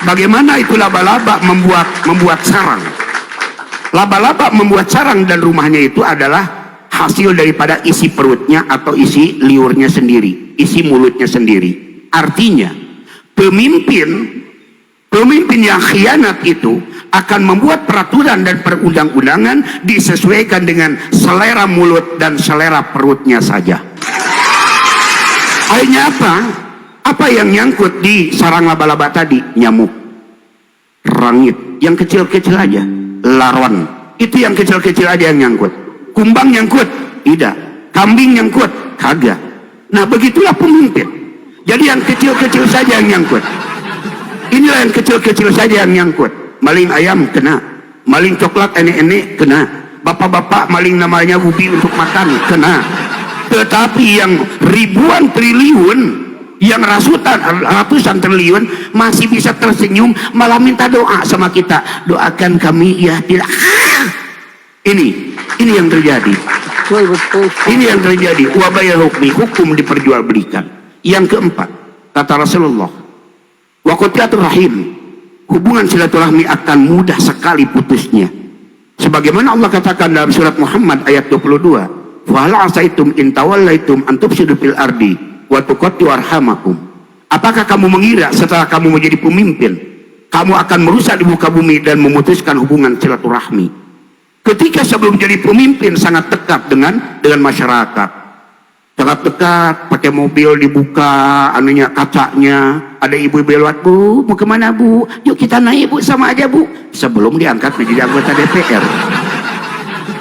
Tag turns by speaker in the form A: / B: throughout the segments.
A: Bagaimana itu laba-laba membuat sarang? Laba-laba membuat sarang dan rumahnya itu adalah hasil daripada isi perutnya atau isi liurnya sendiri, isi mulutnya sendiri. Artinya, pemimpin yang khianat itu akan membuat peraturan dan perundang-undangan disesuaikan dengan selera mulut dan selera perutnya saja. Akhirnya apa? Apa yang nyangkut di sarang laba-laba tadi? Nyamuk, rangit, yang kecil-kecil aja, laron, itu yang kecil-kecil aja yang nyangkut. Kumbang nyangkut? Tidak. Kambing nyangkut? Kagak. Nah, begitulah pemimpin. Jadi yang kecil-kecil saja yang nyangkut. Inilah yang kecil-kecil saja yang nyangkut. Maling ayam kena, maling coklat enek-enek kena, bapak-bapak maling namanya ubi untuk makan kena. Tetapi yang ribuan triliun, yang ratusan triliun masih bisa tersenyum, malah minta doa sama kita, doakan kami ya tidak. Ini yang terjadi. Ini yang terjadi. Wabayal hukmi, hukum diperjualbelikan. Yang keempat, kata Rasulullah, waqti'atur rahim, hubungan silaturahmi akan mudah sekali putusnya. Sebagaimana Allah katakan dalam surat Muhammad ayat 22, fa hal asaitum in tawallaitum an tufsidu fil ardi wa tuqatti'u arhamakum. Apakah kamu mengira setelah kamu menjadi pemimpin, kamu akan merusak di muka bumi dan memutuskan hubungan silaturahmi? Ketika sebelum jadi pemimpin sangat dekat dengan masyarakat, sangat dekat, pakai mobil dibuka anunya kacanya, ada ibu-ibu lewat, bu mau kemana bu, yuk kita naik bu sama aja bu, sebelum diangkat menjadi anggota DPR.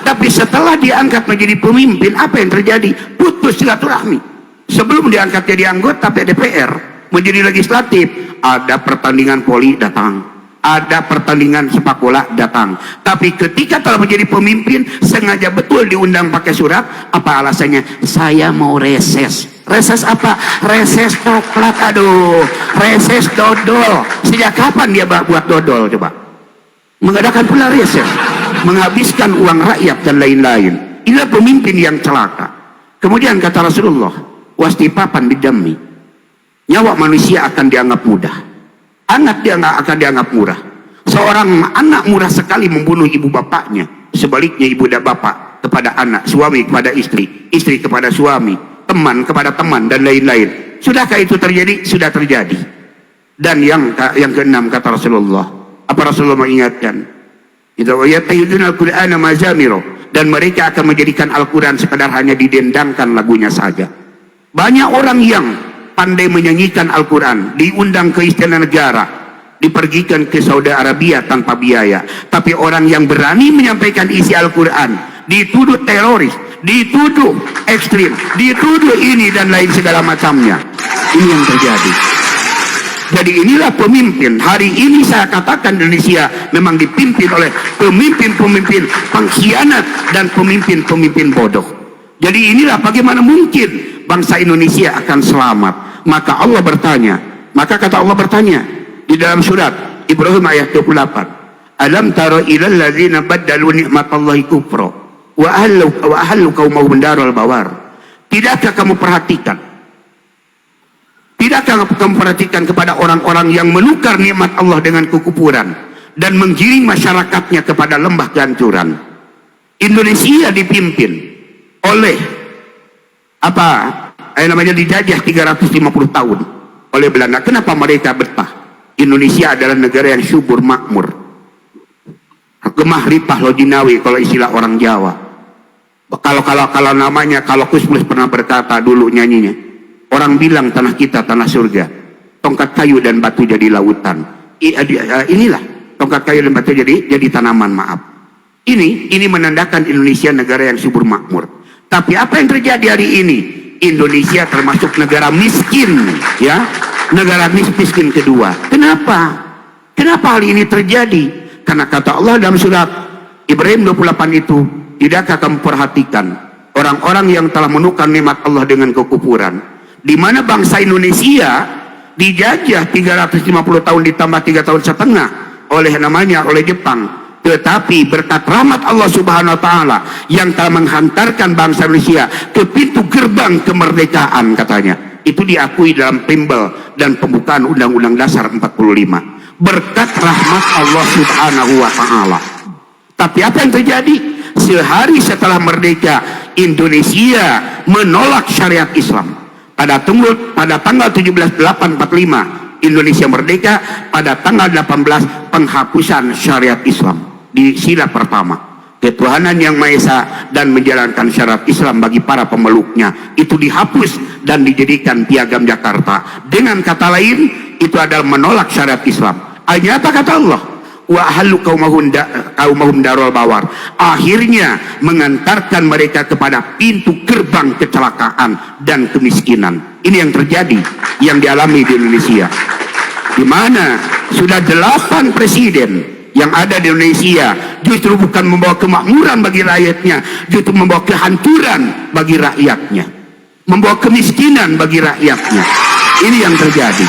A: Tapi setelah diangkat menjadi pemimpin, apa yang terjadi? Putus silaturahmi. Sebelum diangkat jadi anggota DPR, menjadi legislatif, ada pertandingan voli datang, ada pertandingan sepak bola datang. Tapi ketika telah menjadi pemimpin, sengaja betul diundang pakai surat. Apa alasannya? Saya mau reses. Reses apa? Reses coklat. Aduh, reses dodol. Sejak kapan dia buat dodol coba? Mengadakan pula reses, menghabiskan uang rakyat dan lain-lain. Inilah pemimpin yang celaka. Kemudian kata Rasulullah, wastipapan bidammi, nyawa manusia akan dianggap mudah. Anak dia nggak akan dianggap murah. Seorang anak murah sekali membunuh ibu bapaknya. Sebaliknya ibu dan bapak kepada anak, suami kepada istri, istri kepada suami, teman kepada teman dan lain-lain. Sudahkah itu terjadi? Sudah terjadi. Dan yang keenam kata Rasulullah, apa Rasulullah mengingatkan? Al-Qur'ana mazamiro, dan mereka akan menjadikan Al-Quran sekadar hanya didendangkan lagunya saja. Banyak orang yang pandai menyanyikan Al-Quran, diundang ke istana negara, dipergikan ke Saudi Arabia tanpa biaya. Tapi orang yang berani menyampaikan isi Al-Quran, dituduh teroris, dituduh ekstrim, dituduh ini dan lain segala macamnya. Ini yang terjadi. Jadi inilah pemimpin. Hari ini saya katakan Indonesia memang dipimpin oleh pemimpin-pemimpin pengkhianat dan pemimpin-pemimpin bodoh. Jadi inilah bagaimana mungkin bangsa Indonesia akan selamat. Maka Allah bertanya, maka kata Allah bertanya di dalam surat Ibrahim ayat 28, alam tara ilal ladzina baddalu ni'matallahi kufra wa ahallu qaumahum darul bawar. Tidakkah kamu perhatikan? Tidakkah kamu perhatikan kepada orang-orang yang menukar nikmat Allah dengan kekufuran dan menggiring masyarakatnya kepada lembah kehancuran? Indonesia dipimpin oleh apa? Namanya dijajah 350 tahun oleh Belanda. Kenapa mereka betah? Indonesia adalah negara yang subur makmur, gemah ripah lojinawi kalau istilah orang Jawa. Kalau namanya, kalau Kusmus pernah berkata dulu nyanyinya, orang bilang tanah kita tanah surga, tongkat kayu dan batu jadi lautan. Inilah tongkat kayu dan batu jadi tanaman. Maaf, ini menandakan Indonesia negara yang subur makmur. Tapi apa yang terjadi hari ini? Indonesia termasuk negara miskin, ya, negara miskin kedua. Kenapa hal ini terjadi? Karena kata Allah dalam surat Ibrahim 28 itu, tidakkah kamu perhatikan orang-orang yang telah menukar nikmat Allah dengan kekufuran, di mana bangsa Indonesia dijajah 350 tahun ditambah 3 tahun setengah oleh Jepang. Tetapi berkat rahmat Allah Subhanahu wa Ta'ala yang telah menghantarkan bangsa Indonesia ke pintu gerbang kemerdekaan, katanya itu diakui dalam preambel dan pembukaan Undang-Undang Dasar 45, berkat rahmat Allah Subhanahu wa Ta'ala. Tapi apa yang terjadi? Sehari setelah merdeka, Indonesia menolak syariat Islam. Pada tanggal 17/8/45 Indonesia merdeka, pada tanggal 18 penghapusan syariat Islam di sila pertama. Ketuhanan yang Maha Esa dan menjalankan syariat Islam bagi para pemeluknya itu dihapus dan dijadikan piagam Jakarta. Dengan kata lain, itu adalah menolak syariat Islam. Hanya apa kata Allah? Wa halu kaumahum darul bawar. Akhirnya mengantarkan mereka kepada pintu gerbang kecelakaan dan kemiskinan. Ini yang terjadi, yang dialami di Indonesia, di mana sudah 8 presiden yang ada di Indonesia justru bukan membawa kemakmuran bagi rakyatnya, justru membawa kehancuran bagi rakyatnya, membawa kemiskinan bagi rakyatnya. Ini yang terjadi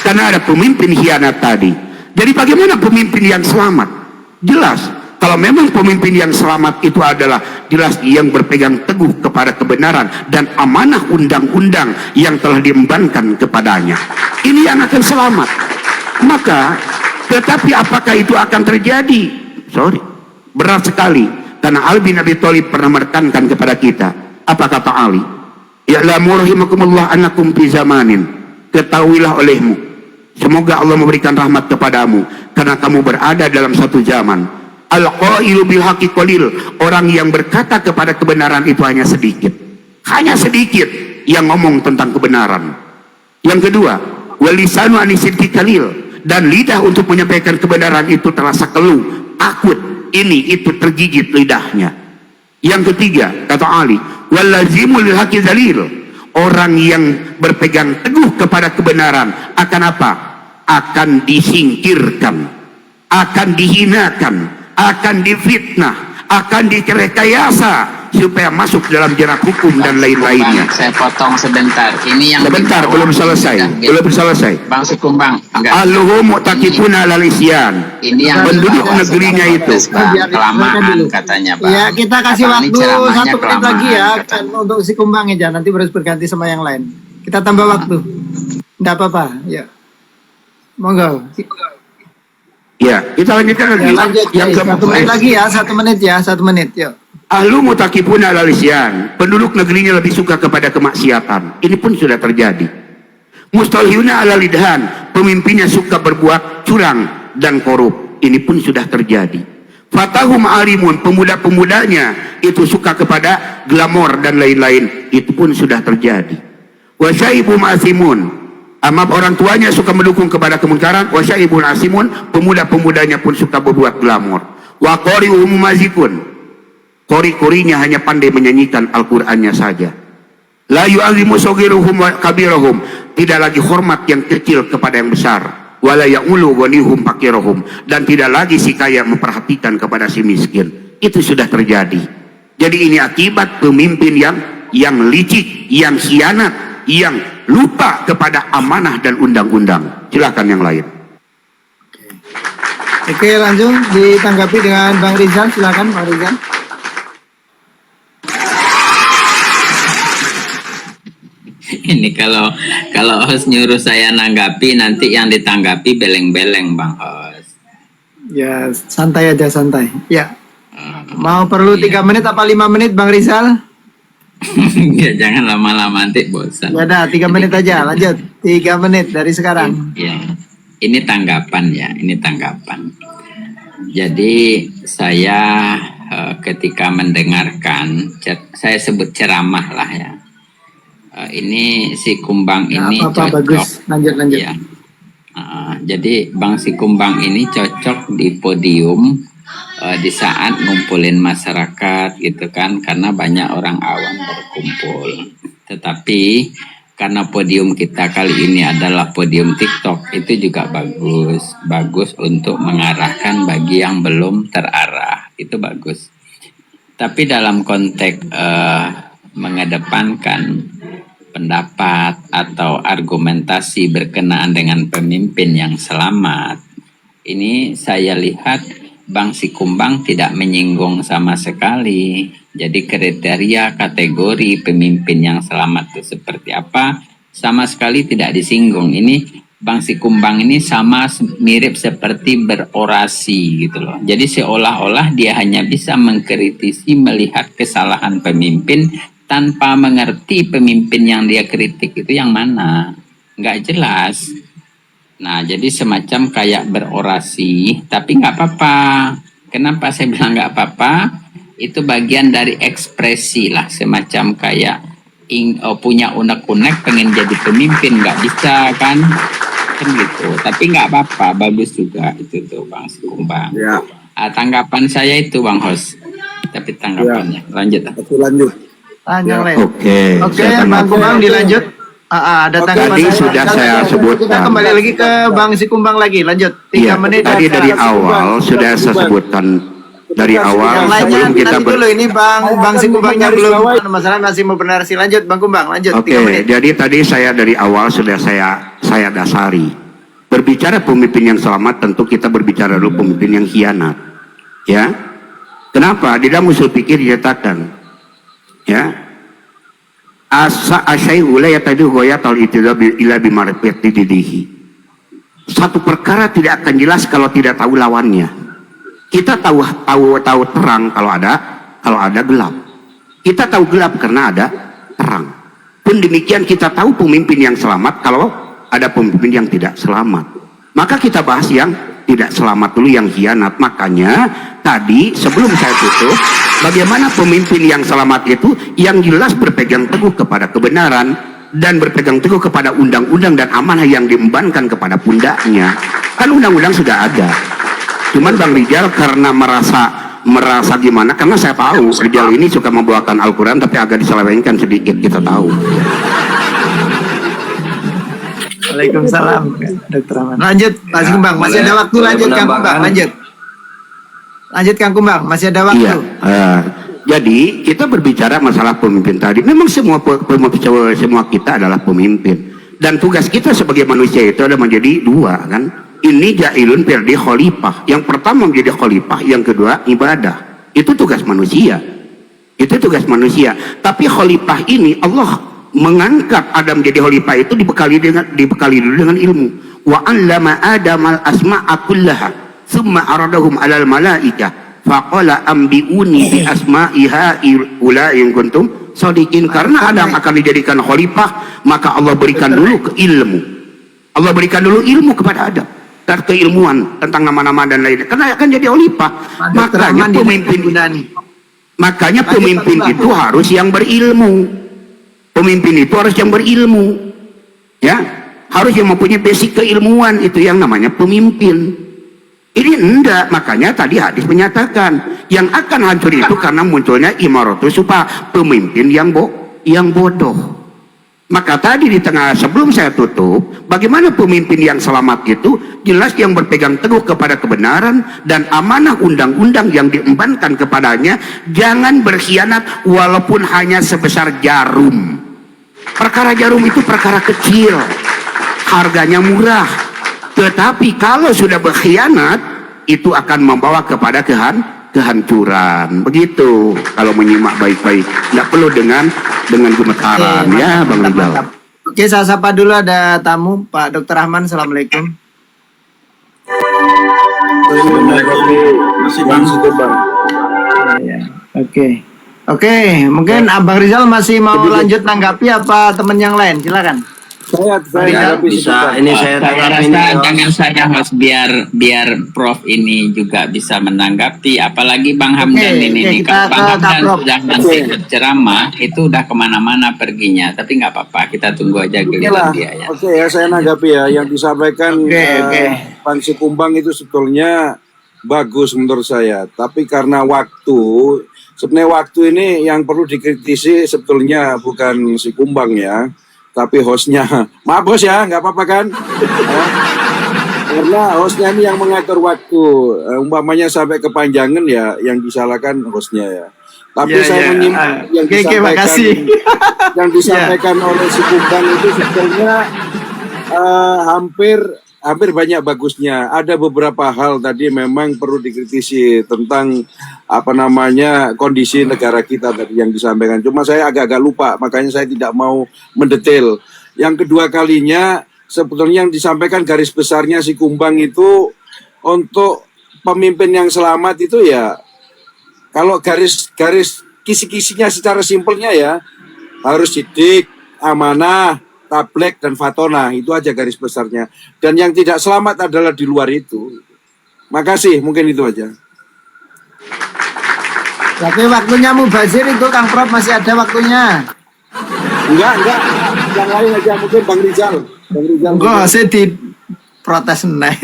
A: karena ada pemimpin khianat tadi. Jadi bagaimana pemimpin yang selamat? Jelas, kalau memang pemimpin yang selamat itu adalah jelas yang berpegang teguh kepada kebenaran dan amanah undang-undang yang telah diembankan kepadanya. Ini yang akan selamat. Maka, tetapi apakah itu akan terjadi? Sorry, berat sekali. Karena Ali bin Abi Thalib pernah menekankan kepada kita. Apa kata Ali? Ya'lamu rahimakumullah annakum fi zamanin. Ketahuilah olehmu, semoga Allah memberikan rahmat kepadamu, karena kamu berada dalam satu zaman. Al-qailu bil haqqi qalil. Orang yang berkata kepada kebenaran itu hanya sedikit. Hanya sedikit yang ngomong tentang kebenaran. Yang kedua, walisanu anisidqi qalil. Dan lidah untuk menyampaikan kebenaran itu terasa keluh, takut, ini itu tergigit lidahnya. Yang ketiga, kata Ali, walazimul lil haqqi zalil. Orang yang berpegang teguh kepada kebenaran akan apa? Akan disingkirkan, akan dihinakan, akan difitnah, akan direkayasa supaya masuk dalam jerat hukum dan lain-lainnya.
B: Saya potong sebentar. Ini yang
A: sebentar, belum selesai. Belum selesai.
B: Bang Sikumbang.
A: Alluhum mu'takifuna alal isyan.
B: Ini yang
A: penduduk negerinya itu.
B: Kelamaan katanya, Bang.
C: Ya, kita kasih
B: Katanya
C: waktu
B: ceramahnya
C: 1 menit lagi ya
B: katanya.
C: untuk Sikumbang aja. Nanti baru berganti sama yang lain. Kita tambah waktu. Enggak apa-apa. Ya. Monggo.
A: Ya, kita lanjutkan lagi.
C: Ya, lanjut.
A: Yang
C: Ya, 1 menit lagi ya, 1 menit ya, 1 menit. Yuk.
A: Ahlu mutakifuna alal isyan. Penduduk negerinya lebih suka kepada kemaksiatan. Ini pun sudah terjadi. Mustalihuna alal lidhan. Pemimpinnya suka berbuat curang dan korup. Ini pun sudah terjadi. Fatahum alimun. Pemuda-pemudanya itu suka kepada glamor dan lain-lain. Itu pun sudah terjadi. Wasyaibu ma'asimun. Amap orang tuanya suka mendukung kepada kemungkaran. Wasyaibu ma'asimun. Pemuda-pemudanya pun suka berbuat glamor. Wa qari'uhum mazikun. Kori-korinya hanya pandai menyanyikan Al-Qur'annya saja. La yu'azimu saghiruhum wa kabirahum. Tidak lagi hormat yang kecil kepada yang besar. Wala ya'ulu ghanihum fakirahum. Dan tidak lagi si kaya memperhatikan kepada si miskin. Itu sudah terjadi. Jadi ini akibat pemimpin yang licik, yang khianat, yang lupa kepada amanah dan undang-undang. Silakan yang lain.
C: Oke, langsung ditanggapi dengan Bang Rizal. Silakan Bang Rizal.
B: Ini kalau host nyuruh saya nanggapi, nanti yang ditanggapi beleng-beleng, Bang host.
C: Ya, santai aja, santai. Ya. Mau perlu 3 menit apa 5 menit Bang Rizal?
B: Ya, jangan lama-lama nanti bosan.
C: Ya udah, 3 menit aja, lanjut. 3 menit dari sekarang.
B: Ya, ini tanggapan ya, ini tanggapan. Jadi saya ketika mendengarkan, saya sebut ceramah lah ya. Ini si Kumbang
C: Ya,
B: ini
C: apa-apa,
B: cocok.
C: bagus. Lanjut.
B: Ya. Jadi Bang si Kumbang ini cocok di podium di saat ngumpulin masyarakat gitu kan, karena banyak orang awam berkumpul. Tetapi karena podium kita kali ini adalah podium TikTok, itu juga bagus untuk mengarahkan bagi yang belum terarah, itu bagus. Tapi dalam konteks mengedepankan pendapat atau argumentasi berkenaan dengan pemimpin yang selamat, ini saya lihat Bang Sikumbang tidak menyinggung sama sekali. Jadi kriteria kategori pemimpin yang selamat itu seperti apa sama sekali tidak disinggung. Ini Bang Sikumbang ini sama mirip seperti berorasi gitu loh. Jadi seolah-olah dia hanya bisa mengkritisi, melihat kesalahan pemimpin tanpa mengerti pemimpin yang dia kritik itu yang mana. Nggak jelas. Nah, jadi semacam kayak berorasi, tapi nggak apa-apa. Kenapa saya bilang nggak apa-apa? Itu bagian dari ekspresi lah, semacam kayak punya unek-unek pengen jadi pemimpin, nggak bisa kan gitu. Tapi nggak apa-apa, bagus juga itu tuh Bang Sikumbang.
D: Ya.
B: Tanggapan saya itu Bang Hos. Tapi tanggapannya lanjut.
D: Oke, lanjut.
C: Yang lain.
A: Oke,
C: Oke,
A: saya
C: Bang Kumbang dilanjut. Ada
D: Oke,
C: tanggapan
A: tadi
C: lain.
A: sudah saya
C: Kita
A: sebutkan.
C: kembali lagi ke Bang Sikumbang lagi. Lanjut. 3
A: Iya,
C: menit.
A: tadi dari
D: Sikumbang.
A: awal sudah saya
D: Sikumbang.
A: sebutkan dari
C: Yang
A: awal
C: lainnya
A: sebelum kita
C: nanti dulu ini Bang Sikumbangnya belum masalah masih mau bernarasi. Lanjut Bang Kumbang, lanjut. 3
A: Oke,
C: menit.
A: jadi tadi saya dari awal sudah saya dasari. Berbicara pemimpin yang selamat, tentu kita berbicara dulu pemimpin yang khianat. Ya. Kenapa? Di dalam usul fikih dinyatakan, ya, asyai'u la yatadu ghayatal itidab ila bimarifati didihi. Satu perkara tidak akan jelas kalau tidak tahu lawannya. Kita tahu terang kalau ada gelap. Kita tahu gelap karena ada terang. Pun demikian kita tahu pemimpin yang selamat kalau ada pemimpin yang tidak selamat. Maka kita bahas yang tidak selamat dulu, yang khianat. Makanya tadi sebelum saya tutup, bagaimana pemimpin yang selamat itu yang jelas berpegang teguh kepada kebenaran dan berpegang teguh kepada undang-undang dan amanah yang diembankan kepada pundaknya. Kan undang-undang sudah ada. Cuman Bang Rijal karena merasa gimana, karena saya tahu Rijal ini suka membawakan Al-Quran tapi agak diselewengkan sedikit, kita tahu.
C: Waalaikumsalam Dr. Rahman. Lanjut Pak Sikumbang, masih ada waktu. Lanjut Kang Kumbang, lanjut. Lanjut Kang Kumbang, masih ada waktu.
A: Iya. Jadi kita berbicara masalah pemimpin tadi. Memang semua kita adalah pemimpin. Dan tugas kita sebagai manusia itu ada menjadi dua kan. Ini jailun firdi khalifah. Yang pertama menjadi khalifah, yang kedua ibadah. Itu tugas manusia. Itu tugas manusia. Tapi khalifah ini Allah mengangkat Adam menjadi khalifah itu dibekali dulu dengan ilmu. Wa 'allama Adamal asma'a kullaha tsumma aradahum 'alal malaikah faqala ambiuni bi asma'iha ula in kuntum shadiqin. Karena Adam akan dijadikan khalifah, maka Allah berikan dulu ke ilmu. Allah berikan dulu ilmu kepada Adam dan keilmuan tentang nama-nama dan lainnya. Karena akan jadi khalifah. Makanya pemimpin itu harus yang berilmu. Pemimpin itu harus yang berilmu, ya, harus yang mempunyai basic keilmuan, itu yang namanya pemimpin. Ini enggak, makanya tadi hadis menyatakan yang akan hancur itu karena munculnya imaratus sufa, pemimpin yang bodoh. Maka tadi di tengah sebelum saya tutup, bagaimana pemimpin yang selamat itu jelas yang berpegang teguh kepada kebenaran dan amanah undang-undang yang diembankan kepadanya, jangan berkhianat walaupun hanya sebesar jarum. Perkara jarum itu perkara kecil, harganya murah, tetapi kalau sudah berkhianat itu akan membawa kepada kehancuran. Begitu kalau menyimak baik-baik, tidak perlu dengan gemetaran.
C: Oke,
A: ya Bang Rijal.
C: Oke, saya sapa dulu, ada tamu Pak Dr. Rahman. Assalamualaikum.
D: Masih Bang Sikumbang.
C: Oke, mungkin Abang Rizal masih mau lanjut nanggapi apa teman yang lain? Silakan.
D: Saya
E: bisa ini saya
B: Saya
E: tanggapi ini.
B: rasa jangan saja Mas, biar Prof ini juga bisa menanggapi, apalagi Bang Hamdan ini.
C: kita
B: Kalau Bang
C: ke
B: Hamdan
C: Prof.
B: sudah nanti ceramah itu udah kemana-mana perginya, tapi nggak apa-apa, kita tunggu aja giliran dia ya.
D: Oke ya, saya nanggapi ya yang disampaikan Bang Sikumbang itu sebetulnya bagus menurut saya. Tapi karena sebenarnya waktu ini yang perlu dikritisi sebetulnya bukan Sikumbang ya, tapi hostnya. Maaf bos ya, nggak apa-apa kan? Karena hostnya ini yang mengatur waktu. Umpamanya sampai kepanjangan ya, yang disalahkan hostnya ya. Tapi saya menyimak yang disampaikan oleh Sikumbang itu sebetulnya hampir banyak bagusnya. Ada beberapa hal tadi memang perlu dikritisi tentang kondisi negara kita tadi yang disampaikan. Cuma saya agak-agak lupa, makanya saya tidak mau mendetail. Yang kedua kalinya sebetulnya yang disampaikan garis besarnya si Kumbang itu untuk pemimpin yang selamat itu ya, kalau garis kisi-kisinya secara simpelnya ya, harus sidik, amanah, tablek, dan fatona. Itu aja garis besarnya. Dan yang tidak selamat adalah di luar itu. Makasih, mungkin itu aja.
C: Tapi waktunya mubazir itu Kang Prof masih ada waktunya.
D: Enggak. Yang lain aja, mungkin Bang Rizal.
C: Enggak, saya di protes nih.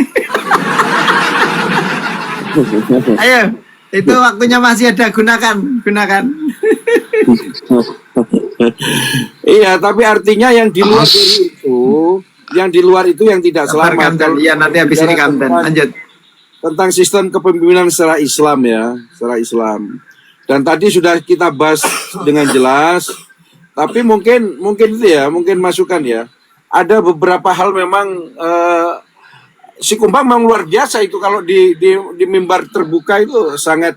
C: Ayo, itu waktunya masih ada, gunakan.
D: Iya, tapi artinya yang di luar itu, yang tidak selamat.
C: Iya, nanti habis ini Kamdan. Lanjut.
D: Tentang sistem kepemimpinan secara Islam ya, secara Islam. Dan tadi sudah kita bahas dengan jelas. Tapi mungkin itu ya, mungkin masukan ya. Ada beberapa hal memang si Kumbang memang luar biasa itu, kalau di mimbar terbuka itu sangat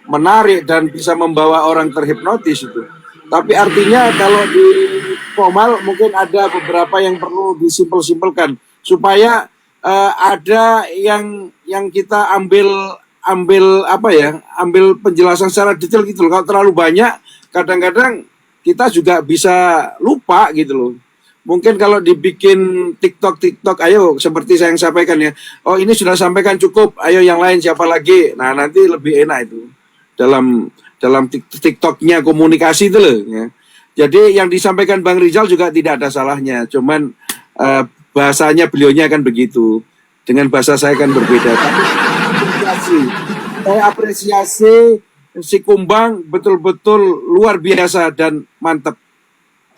D: menarik dan bisa membawa orang terhipnotis itu. Tapi artinya kalau di formal mungkin ada beberapa yang perlu disimpel-simpelkan supaya ada yang kita ambil penjelasan secara detail gitu loh. Kalau terlalu banyak kadang-kadang kita juga bisa lupa gitu loh. Mungkin kalau dibikin TikTok, ayo seperti saya yang sampaikan ya. Oh ini sudah sampaikan cukup, ayo yang lain siapa lagi. Nah nanti lebih enak itu dalam TikToknya komunikasi itu loh. Ya. Jadi yang disampaikan Bang Rizal juga tidak ada salahnya. Cuman bahasanya beliaunya kan begitu. Dengan bahasa saya kan berbeda. Tapi saya apresiasi si Kumbang betul-betul luar biasa dan mantap.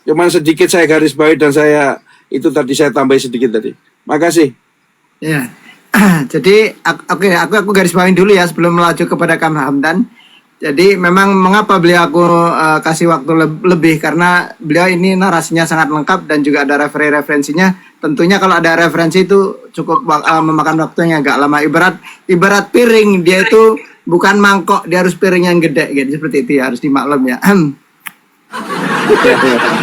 D: Cuman sedikit saya garis bawahi dan saya tambah sedikit tadi. Makasih.
C: Ya. Jadi aku garis bawahi dulu ya sebelum melaju kepada Kang Hamdan. Jadi memang mengapa beliau aku kasih waktu lebih, karena beliau ini narasinya sangat lengkap dan juga ada referensinya. Tentunya kalau ada referensi itu cukup memakan waktunya agak lama. Ibarat piring, dia itu bukan mangkok, dia harus piring yang gede gitu, seperti itu ya, harus dimaklum ya.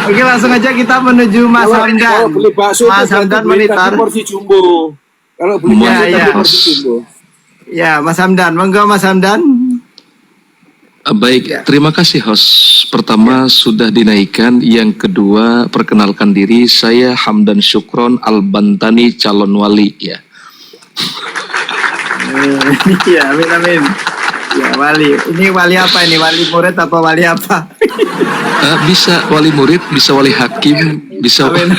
C: Oke, langsung aja kita menuju Mas Hamdan.
D: Kalau beli bakso
C: Mas Hamdan monitor
D: porsi jumbo. Kalau beli bakso porsi jumbo.
C: Ya, Mas Hamdan, monggo Mas Hamdan.
E: Baik, terima kasih host. Pertama sudah dinaikkan, yang kedua perkenalkan diri, saya Hamdan Syukron Al-Bantani, calon wali ya.
C: Iya, amin. Ya, wali. Ini wali apa ini? Wali murid apa wali apa?
E: Bisa wali murid, bisa wali hakim, bisa.
C: Amin.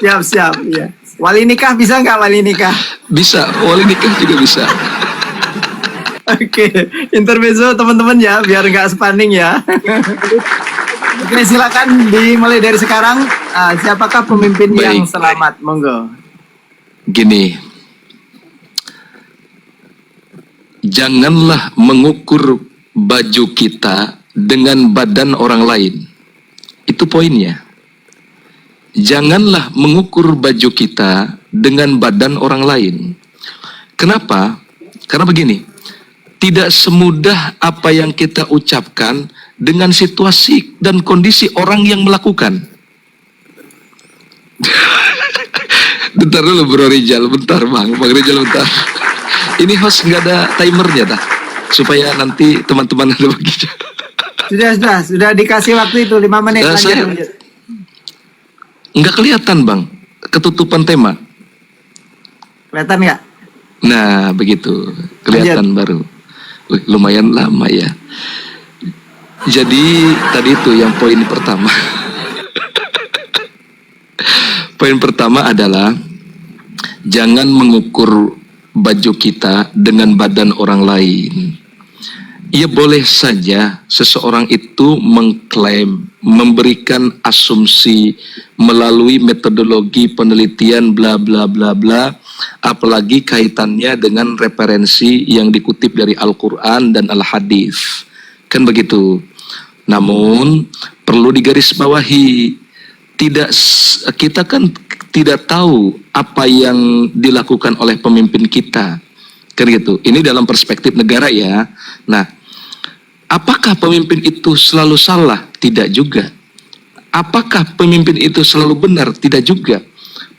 C: Siap, ya. Wali nikah bisa nggak wali nikah?
E: Bisa, wali nikah juga bisa.
C: Oke, intermezzo teman-teman ya, biar nggak spanning ya. Oke, silakan dimulai dari sekarang. Siapakah pemimpin yang selamat? Monggo.
E: Gini, janganlah mengukur baju kita dengan badan orang lain. Itu poinnya. Janganlah mengukur baju kita dengan badan orang lain. Kenapa? Karena begini, tidak semudah apa yang kita ucapkan dengan situasi dan kondisi orang yang melakukan. Bentar dulu Bro Rizal, bentar Bang Rizal bentar. Ini host nggak ada timernya dah, supaya nanti teman-teman ada begitu.
C: Sudah dikasih waktu itu 5 menit.
E: Saya nggak kelihatan Bang, ketutupan tema.
C: Kelihatan nggak?
E: Nah begitu, kelihatan baru. Lumayan lama ya. Jadi tadi itu yang poin pertama. Poin pertama adalah jangan mengukur baju kita dengan badan orang lain. Ya boleh saja seseorang itu mengklaim, memberikan asumsi melalui metodologi penelitian bla bla bla bla, apalagi kaitannya dengan referensi yang dikutip dari Al-Quran dan Al-Hadis. Kan begitu. Namun perlu digarisbawahi, kita kan tidak tahu apa yang dilakukan oleh pemimpin kita. Kan gitu. Ini dalam perspektif negara ya. Nah, apakah pemimpin itu selalu salah? Tidak juga. Apakah pemimpin itu selalu benar? Tidak juga.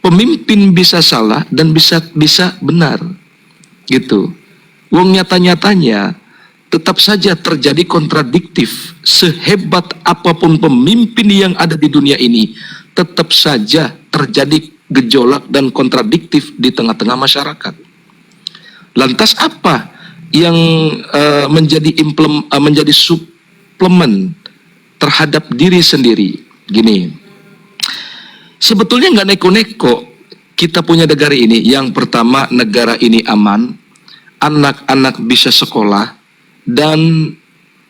E: pemimpin bisa salah dan bisa benar, gitu. Wong nyata-nyatanya tetap saja terjadi kontradiktif. Sehebat apapun pemimpin yang ada di dunia ini, tetap saja terjadi gejolak dan kontradiktif di tengah-tengah masyarakat. Lantas apa yang menjadi suplemen terhadap diri sendiri? Gini, sebetulnya nggak neko-neko kita punya negara ini. Yang pertama, negara ini aman, anak-anak bisa sekolah, dan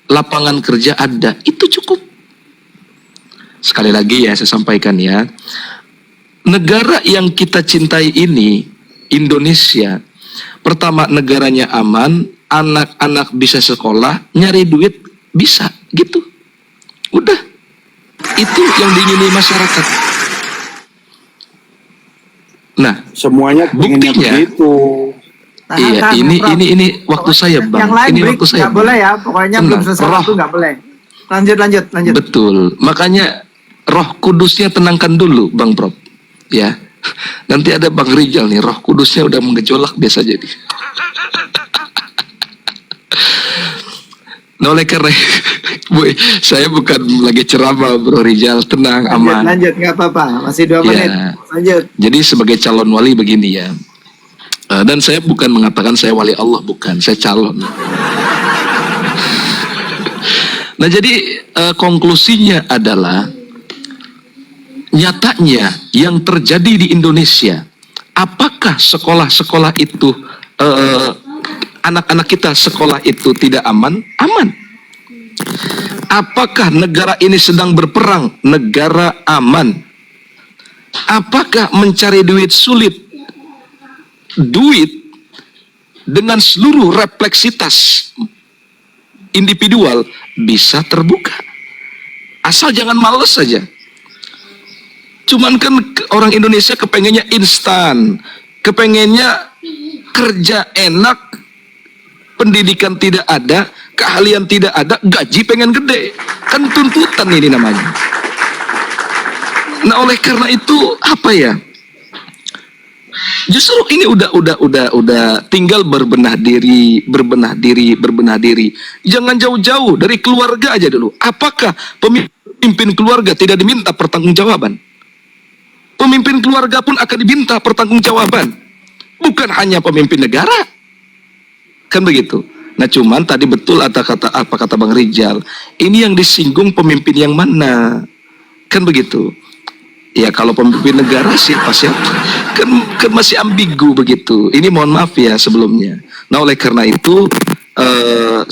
E: lapangan kerja ada. Itu cukup. Sekali lagi ya, saya sampaikan ya, negara yang kita cintai ini, Indonesia, pertama negaranya aman, anak-anak bisa sekolah, nyari duit bisa, gitu. Udah. Itu yang diingini masyarakat. Nah,
D: semuanya
E: buktinya
D: begitu.
E: Iya, ini waktu saya, Bang.
C: Yang lain
E: Ini waktu saya.
C: nggak boleh ya, pokoknya belum selesai waktu nggak boleh. Lanjut.
E: Betul. Makanya Roh Kudusnya tenangkan dulu, Bang Prof. Ya. Nanti ada Bang Rijal nih, Roh Kudusnya udah menggejolak biasa jadi. Nah, oleh karena Bu, saya bukan lagi ceramah, Bro Rijal, tenang, aman.
C: Lanjut, nggak apa-apa, masih 2 menit. Lanjut.
E: Jadi sebagai calon wali begini ya. Dan saya bukan mengatakan saya wali Allah, bukan, saya calon. Nah, jadi konklusinya adalah nyatanya yang terjadi di Indonesia, apakah sekolah-sekolah itu anak-anak kita sekolah itu tidak aman? Aman. Apakah negara ini sedang berperang? Negara aman. Apakah mencari duit sulit? Duit dengan seluruh refleksitas individual bisa terbuka. Asal jangan males saja. Cuman kan orang Indonesia kepengennya instan, kepengennya kerja enak, pendidikan tidak ada, keahlian tidak ada, gaji pengen gede. Kan tuntutan ini namanya. Nah, oleh karena itu apa ya? Justru ini udah tinggal berbenah diri. Jangan jauh-jauh dari keluarga aja dulu. Apakah pemimpin keluarga tidak diminta pertanggungjawaban? Pemimpin keluarga pun akan diminta pertanggungjawaban. Bukan hanya pemimpin negara. Kan begitu. Nah, cuman tadi betul apa kata Bang Rijal. Ini yang disinggung pemimpin yang mana? Kan begitu. Ya, kalau pemimpin negara siapa kan masih ambigu begitu. Ini mohon maaf ya sebelumnya. Nah, oleh karena itu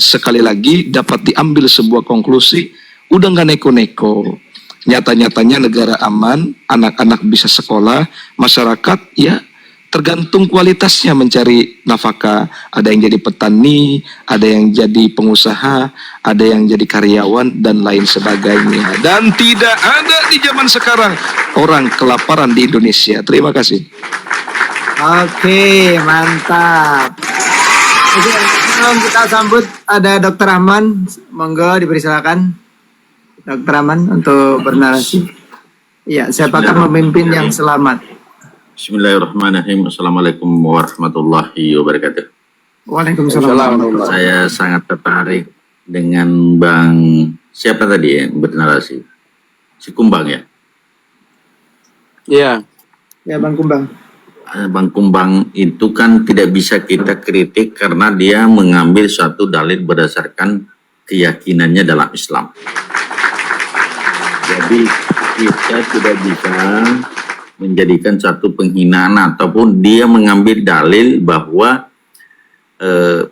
E: sekali lagi dapat diambil sebuah konklusi, udah nggak neko-neko. Nyata-nyatanya negara aman, anak-anak bisa sekolah, masyarakat ya tergantung kualitasnya mencari nafkah. Ada yang jadi petani, ada yang jadi pengusaha, ada yang jadi karyawan, dan lain sebagainya. Dan tidak ada di zaman sekarang orang kelaparan di Indonesia. Terima kasih.
C: Oke, mantap. Oke, sebelum kita sambut ada Dr. Rahman, monggo dipersilakan Dr. Rahman untuk bernarasi. Ya, siapakah pemimpin yang selamat?
F: Bismillahirrahmanirrahim. Assalamualaikum warahmatullahi wabarakatuh.
C: Waalaikumsalam.
F: Saya sangat tertarik dengan Bang siapa tadi yang bernarasi? Si Kumbang ya?
D: Iya.
C: Ya, Bang Kumbang.
F: Bang Kumbang itu kan tidak bisa kita kritik karena dia mengambil suatu dalil berdasarkan keyakinannya dalam Islam. Jadi kita tidak bisa menjadikan satu penghinaan ataupun dia mengambil dalil bahwa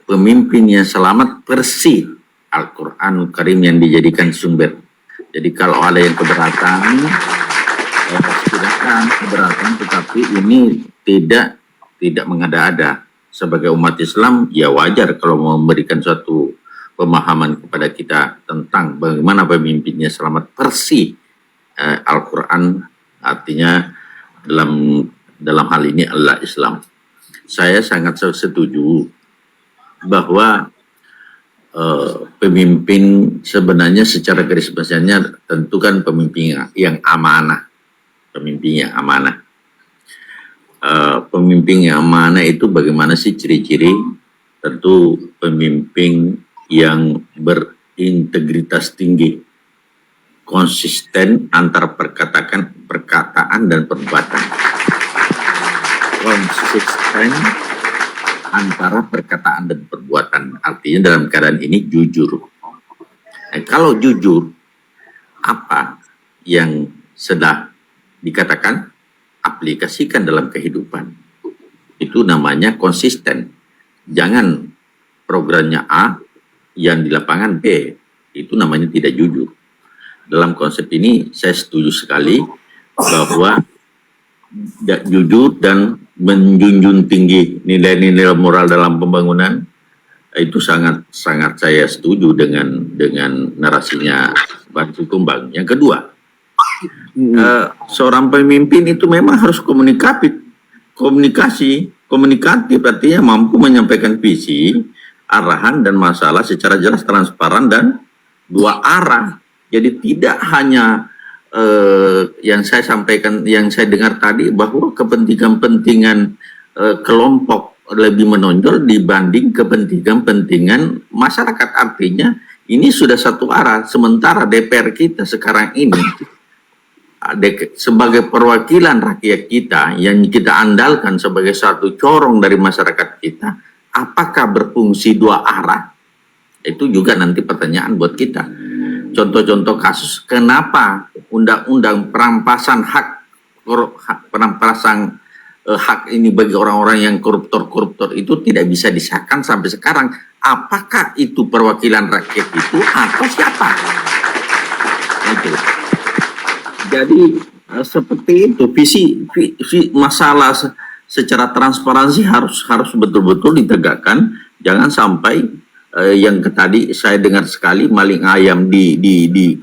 F: pemimpin yang selamat versi Al-Quran Karim yang dijadikan sumber. Jadi kalau ada yang keberatan, silakan keberatan, tetapi ini tidak mengada-ada. Sebagai umat Islam, ya wajar kalau memberikan suatu pemahaman kepada kita tentang bagaimana pemimpinnya selamat versi Al-Quran, artinya dalam hal ini adalah Islam. Saya sangat setuju bahwa pemimpin sebenarnya secara garis besarnya tentu kan pemimpin yang amanah, pemimpin yang amanah. pemimpin yang mana itu bagaimana sih ciri-ciri? Tentu pemimpin yang berintegritas tinggi, konsisten antara perkataan dan perbuatan. Konsisten antara perkataan dan perbuatan, artinya dalam keadaan ini jujur. Kalau jujur, apa yang sudah dikatakan, aplikasikan dalam kehidupan. Itu namanya konsisten. Jangan programnya A, yang di lapangan B. Itu namanya tidak jujur. Dalam konsep ini saya setuju sekali bahwa jujur dan menjunjung tinggi nilai-nilai moral dalam pembangunan, itu sangat saya setuju dengan narasinya Bang Sikumbang. Yang kedua, seorang pemimpin itu memang harus komunikatif, artinya mampu menyampaikan visi, arahan dan masalah secara jelas, transparan dan dua arah. Jadi tidak hanya yang saya sampaikan, yang saya dengar tadi, bahwa kepentingan kelompok lebih menonjol dibanding kepentingan masyarakat. Artinya ini sudah satu arah. Sementara DPR kita sekarang ini sebagai perwakilan rakyat kita yang kita andalkan sebagai satu corong dari masyarakat kita, apakah berfungsi dua arah? Itu juga nanti pertanyaan buat kita. Contoh-contoh kasus kenapa undang-undang perampasan hak ini bagi orang-orang yang koruptor itu tidak bisa disahkan sampai sekarang. Apakah itu perwakilan rakyat itu atau siapa? Itu. Jadi seperti itu, visi masalah secara transparansi harus betul-betul ditegakkan. Jangan sampai yang tadi saya dengar sekali, maling ayam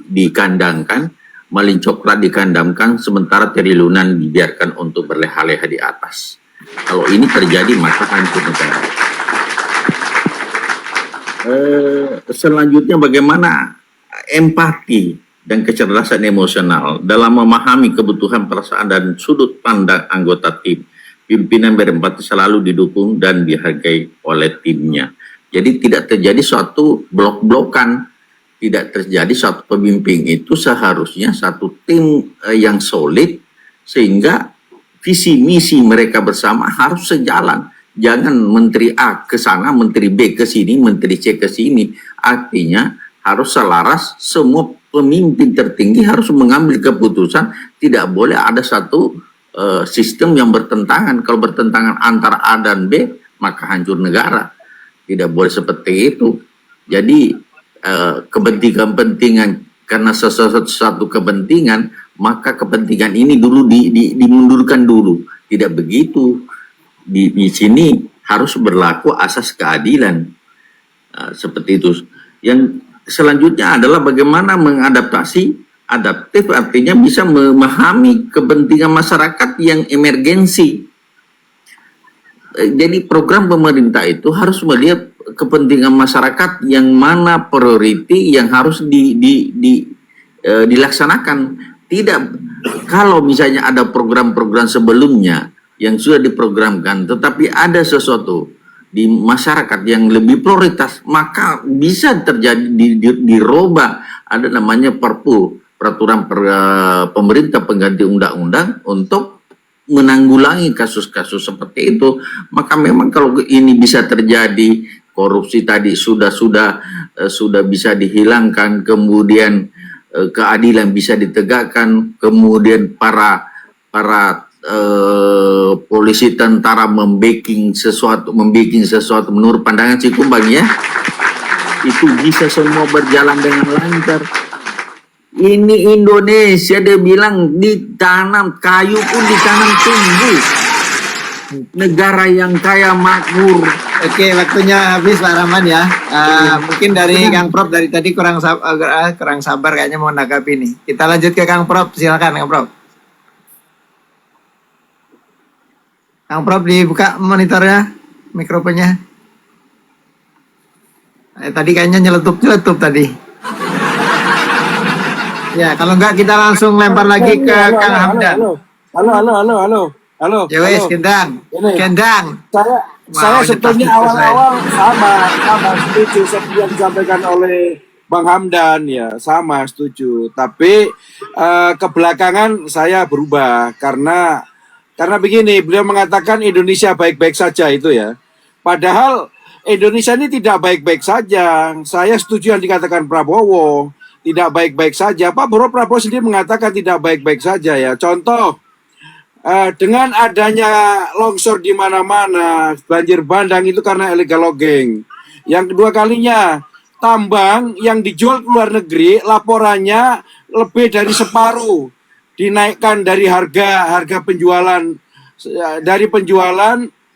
F: dikandangkan, maling coklat dikandangkan, sementara triliunan dibiarkan untuk berleha-leha di atas. Kalau ini terjadi maka hancur negara. Selanjutnya bagaimana empati dan kecerdasan emosional dalam memahami kebutuhan, perasaan dan sudut pandang anggota tim. Pimpinan berempati selalu didukung dan dihargai oleh timnya. Jadi tidak terjadi suatu blok-blokan, tidak terjadi suatu pemimpin itu seharusnya satu tim yang solid, sehingga visi misi mereka bersama harus sejalan. Jangan menteri A ke sana, menteri B ke sini, menteri C ke sini. Artinya harus selaras, semua pemimpin tertinggi harus mengambil keputusan, tidak boleh ada satu sistem yang bertentangan. Kalau bertentangan antara A dan B, maka hancur negara. Tidak boleh seperti itu. Jadi kepentingan karena sesuatu kepentingan, maka kepentingan ini dulu dimundurkan dulu. Tidak begitu. Di sini harus berlaku asas keadilan. Seperti itu. Yang selanjutnya adalah bagaimana mengadaptasi. Adaptif artinya bisa memahami kepentingan masyarakat yang emergensi. Jadi program pemerintah itu harus melihat kepentingan masyarakat yang mana priority yang harus dilaksanakan. Tidak, kalau misalnya ada program-program sebelumnya yang sudah diprogramkan, tetapi ada sesuatu di masyarakat yang lebih prioritas, maka bisa terjadi dirubah. Ada namanya Perpu, peraturan pemerintah pengganti undang-undang untuk menanggulangi kasus-kasus seperti itu. Maka memang kalau ini bisa terjadi, korupsi tadi sudah bisa dihilangkan, kemudian keadilan bisa ditegakkan, kemudian para polisi, tentara membaking sesuatu menurut pandangan Sikumbang ya, itu bisa semua berjalan dengan lancar. Ini Indonesia, dia bilang ditanam kayu pun ditanam tumbuh. Negara yang kaya makmur.
C: Oke, waktunya habis Pak Rahman ya. Mungkin dari Kang Prof dari tadi kurang sabar kayaknya mau nanggapi ini. Kita lanjut ke Kang Prof, silakan Kang Prof. Kang Prof dibuka monitornya, mikrofonnya. Tadi kayaknya nyeletup tadi. Ya, kalau enggak kita langsung lempar lagi ke Kang Hamdan.
D: Halo. Halo.
C: Ya wes,
D: halo.
C: Gendang.
D: Ini.
C: Gendang.
D: Saya
C: Wow,
D: sebetulnya
C: ini pasti
D: awal-awal sama setuju seperti yang disampaikan oleh Bang Hamdan ya, sama setuju. Tapi kebelakangan saya berubah karena begini, beliau mengatakan Indonesia baik-baik saja itu ya. Padahal Indonesia ini tidak baik-baik saja. Saya setuju yang dikatakan Prabowo, tidak baik-baik saja. Pak Prabowo sendiri mengatakan tidak baik-baik saja ya. Contoh, dengan adanya longsor di mana-mana, banjir bandang itu karena illegal logging. Yang kedua kalinya, tambang yang dijual ke luar negeri, laporannya lebih dari separuh dinaikkan dari harga penjualan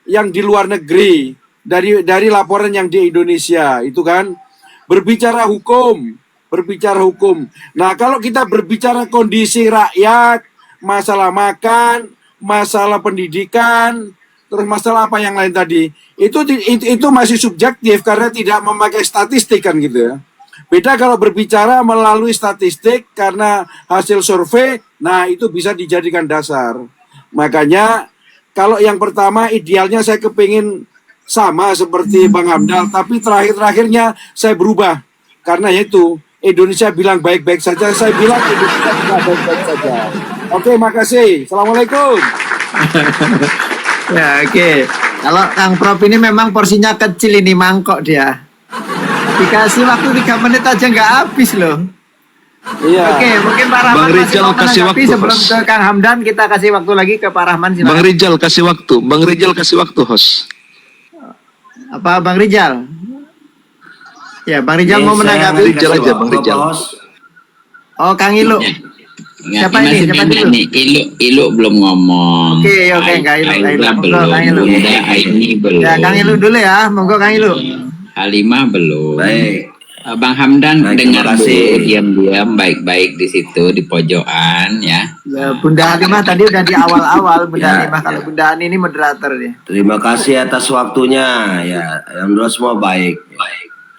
D: yang di luar negeri dari laporan yang di Indonesia itu kan berbicara hukum. Nah, kalau kita berbicara kondisi rakyat, masalah makan, masalah pendidikan, terus masalah apa yang lain tadi, itu masih subjektif karena tidak memakai statistik kan gitu ya. Beda kalau berbicara melalui statistik karena hasil survei, nah itu bisa dijadikan dasar. Makanya kalau yang pertama idealnya saya kepingin sama seperti Bang Hamdal, tapi terakhir-terakhirnya saya berubah karena itu Indonesia bilang baik-baik saja, saya bilang Indonesia tidak baik-baik saja. Oke, makasih. Assalamualaikum.
C: Ya, oke. Kalau Kang Prof ini memang porsinya kecil ini, mangkok dia. Dikasih waktu 3 menit aja nggak habis loh.
D: Iya.
C: Oke, mungkin Pak Rahman
E: Bang
C: masih
E: Rizal
C: mau
E: kasih
C: menanggapi
E: waktu,
C: sebelum
E: Bos.
C: ke Kang Hamdan, kita kasih waktu lagi ke Pak Rahman. Silakan.
E: Bang Rizal kasih waktu. Bang Rizal kasih waktu, host.
C: Apa Bang Rizal? Ya, Bang Rizal mau menanggapi.
E: Rizal aja, Bang Rizal.
C: Oh, Kang Ilu. Siapa ini? Siapa dulu?
B: Ilu belum ngomong.
C: Oke, Kang Ilu.
B: Aila belum.
C: Kang Ilu.
B: Bunda Aini belum.
C: Ya, Kang Ilu dulu ya. Monggo Kang Ilu.
B: Halimah belum.
G: Baik.
B: Bang Hamdan
G: Baik,
B: dengar
G: terima kasih.
B: dulu diam-diam baik-baik di situ di pojokan ya.
C: Ya, Bunda Halimah tadi udah di awal-awal. Bunda
G: Ya,
C: Halimah, kalau
G: ya.
C: Bunda Ani ini moderator dia.
G: Terima kasih atas waktunya. Ya, alhamdulillah semua baik.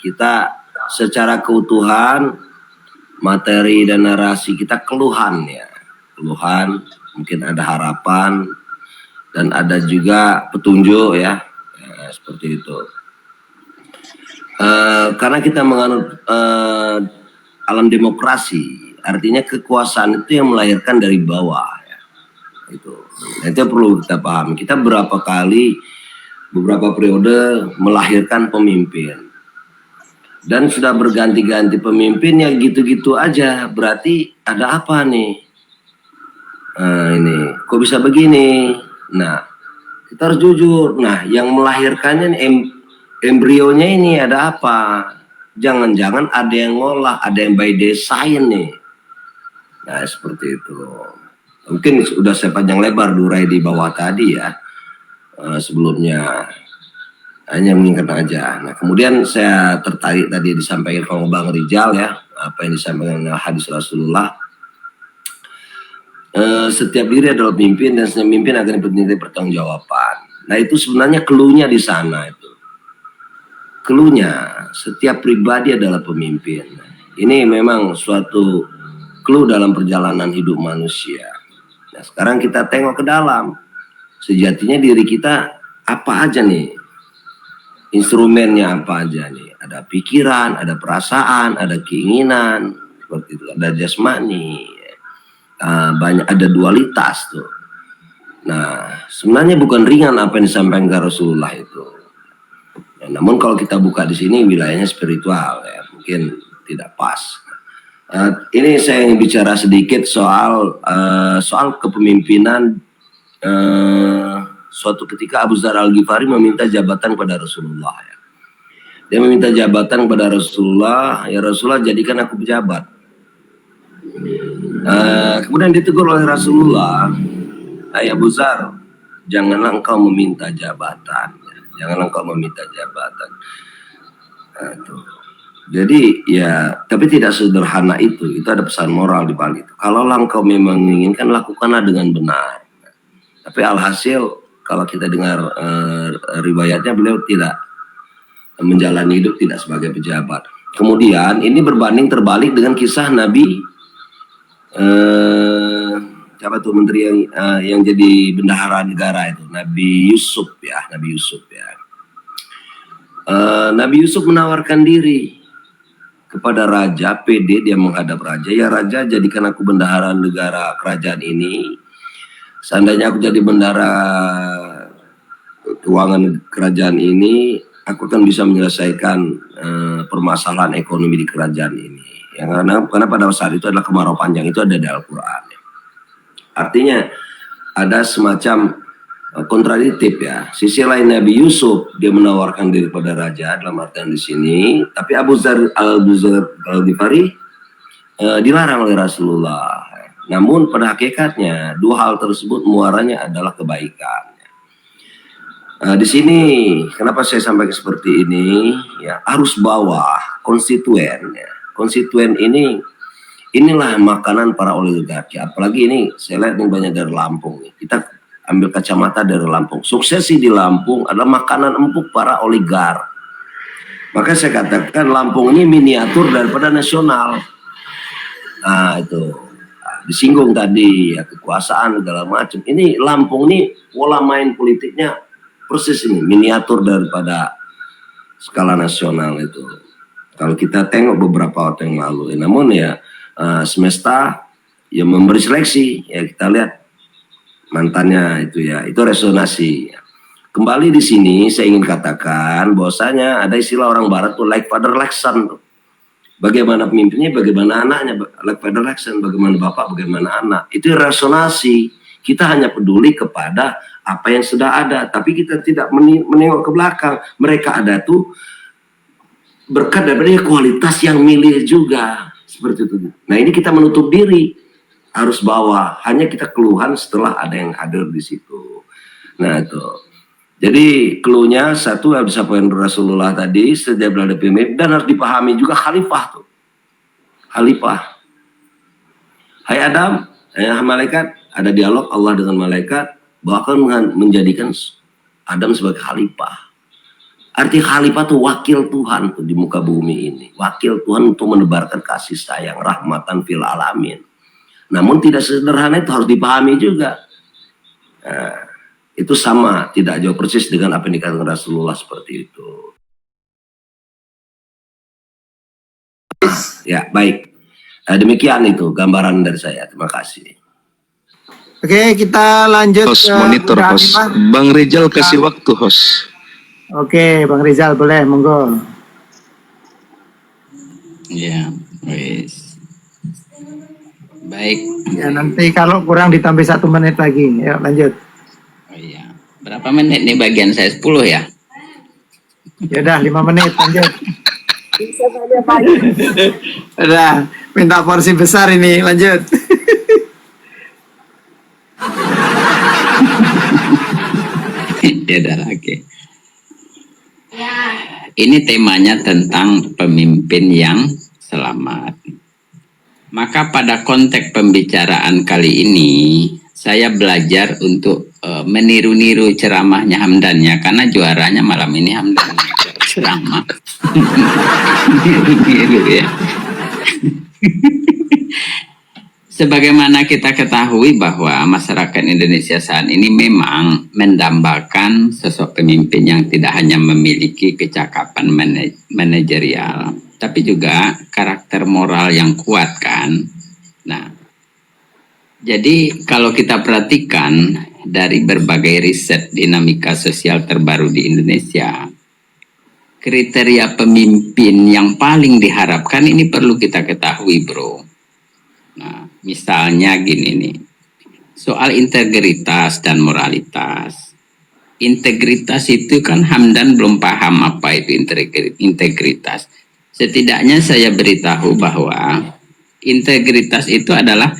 G: Kita secara keutuhan materi dan narasi kita keluhan ya. Keluhan, mungkin ada harapan dan ada juga petunjuk ya. Ya, seperti itu. Karena kita menganut alam demokrasi, artinya kekuasaan itu yang melahirkan dari bawah ya. Itu perlu kita pahami. Kita beberapa periode melahirkan pemimpin dan sudah berganti-ganti pemimpin yang gitu-gitu aja. Berarti ada apa nih? Ini kok bisa begini? Nah, kita harus jujur. Nah, yang melahirkannya embrionya ini ada apa? Jangan-jangan ada yang ngolah, ada yang by design nih. Nah, seperti itu. Mungkin sudah saya panjang lebar durai di bawah tadi ya. Sebelumnya hanya mengingatkan aja. Nah, kemudian saya tertarik tadi disampaikan oleh Bang Rizal ya, apa yang disampaikan oleh hadis Rasulullah. Setiap diri adalah pemimpin dan setiap pemimpin akan dimintai pertanggungjawaban. Nah, itu sebenarnya clue-nya di sana itu. Clue-nya, setiap pribadi adalah pemimpin. Ini memang suatu clue dalam perjalanan hidup manusia. Nah, sekarang kita tengok ke dalam. Sejatinya diri kita apa aja nih? Instrumennya apa aja nih? Ada pikiran, ada perasaan, ada keinginan, seperti itu. Ada jasmani, banyak, ada dualitas tuh. Nah, sebenarnya bukan ringan apa yang disampaikan Rasulullah itu. Ya, namun kalau kita buka di sini wilayahnya spiritual ya, mungkin tidak pas. Ini saya ingin bicara sedikit soal kepemimpinan. Suatu ketika Abu Dzar Al-Ghifari meminta jabatan kepada Rasulullah ya. Dia meminta jabatan kepada Rasulullah, ya Rasulullah jadikan aku pejabat. Kemudian ditegur oleh Rasulullah, Abu Dzar, janganlah engkau meminta jabatan. Janganlah engkau meminta jabatan. Jadi ya, tapi tidak sederhana itu. Itu ada pesan moral di balik itu. Kalau engkau memang menginginkan, lakukanlah dengan benar. Tapi alhasil kalau kita dengar riwayatnya, beliau tidak menjalani hidup tidak sebagai pejabat. Kemudian ini berbanding terbalik dengan kisah Nabi siapa tuh menteri yang jadi bendahara negara itu, Nabi Yusuf ya. Nabi Yusuf menawarkan diri kepada raja, pede dia menghadap raja. Ya raja, jadikan aku bendahara negara kerajaan ini. Seandainya aku jadi bendahara keuangan kerajaan ini, aku akan bisa menyelesaikan permasalahan ekonomi di kerajaan ini. Ya, karena pada saat itu adalah kemarau panjang, itu ada di Al-Quran. Artinya ada semacam kontradiktif ya. Sisi lain Nabi Yusuf dia menawarkan diri pada raja dalam artian di sini, tapi Abu Dzar al-Ghifari dilarang oleh Rasulullah. Namun pada hakikatnya dua hal tersebut muaranya adalah kebaikan. Di sini kenapa saya sampaikan seperti ini? Ya, arus bawah konstituen. Ya. Konstituen inilah makanan para oligarki. Apalagi ini saya lihat ini banyak dari Lampung. Kita ambil kacamata dari Lampung. Suksesi di Lampung adalah makanan empuk para oligark. Maka saya katakan Lampung ini miniatur daripada nasional. Nah itu disinggung tadi ya, kekuasaan segala macam. Ini Lampung ini pola main politiknya persis ini miniatur daripada skala nasional itu. Kalau kita tengok beberapa waktu yang lalu, namun ya semesta ya memberi seleksi ya, kita lihat mantannya itu ya, itu resonasi. Kembali di sini saya ingin katakan bahwasanya ada istilah orang barat tuh like father like son tuh. Bagaimana pemimpinnya, bagaimana anaknya, like father like son, bagaimana bapak, bagaimana anak. Itu resonasi. Kita hanya peduli kepada apa yang sudah ada, tapi kita tidak menengok ke belakang. Mereka ada tuh berkat daripada kualitas yang milih juga seperti itu. Nah ini kita menutup diri, harus bawah. Hanya kita keluhan setelah ada yang hadir di situ. Nah itu. Jadi cluenya satu yang disampaikan Rasulullah tadi, setiap ada pemimpin dan harus dipahami juga khalifah tuh. Khalifah. Hai Adam, hai malaikat, ada dialog Allah dengan malaikat bahkan menjadikan Adam sebagai khalifah. Arti khalifah itu wakil Tuhan tuh di muka bumi ini. Wakil Tuhan untuk menebarkan kasih sayang, rahmatan fil alamin. Namun tidak sederhana itu, harus dipahami juga. Nah, itu sama, tidak jauh persis dengan apa yang dikatakan Rasulullah seperti itu. Ya, baik. Demikian itu gambaran dari saya. Terima kasih.
C: Oke, kita lanjut
E: Host,
C: ke
E: monitor
C: Bunda
E: host.
C: Halimah.
E: Bang Rizal kasih waktu host.
C: Oke, Bang Rizal boleh, monggo.
B: Ya, wis. Baik.
C: Ya nanti kalau kurang ditambah 1 menit lagi. Yuk lanjut.
B: Oh iya. Berapa menit nih bagian saya? 10 ya?
C: Ya udah 5 menit lanjut. Udah, minta porsi besar ini, lanjut.
B: Ya udah, oke. Ini temanya tentang pemimpin yang selamat. Maka pada konteks pembicaraan kali ini saya belajar untuk meniru-niru ceramahnya Hamdan ya, karena juaranya malam ini Hamdan ceramah. Niru-niru ya. Sebagaimana kita ketahui bahwa masyarakat Indonesia saat ini memang mendambakan sosok pemimpin yang tidak hanya memiliki kecakapan manajerial, tapi juga karakter moral yang kuat kan. Nah, jadi kalau kita perhatikan dari berbagai riset dinamika sosial terbaru di Indonesia, kriteria pemimpin yang paling diharapkan ini perlu kita ketahui, bro. Nah, misalnya gini nih, soal integritas dan moralitas. Integritas itu kan Hamdan belum paham apa itu integritas. Setidaknya saya beritahu bahwa integritas itu adalah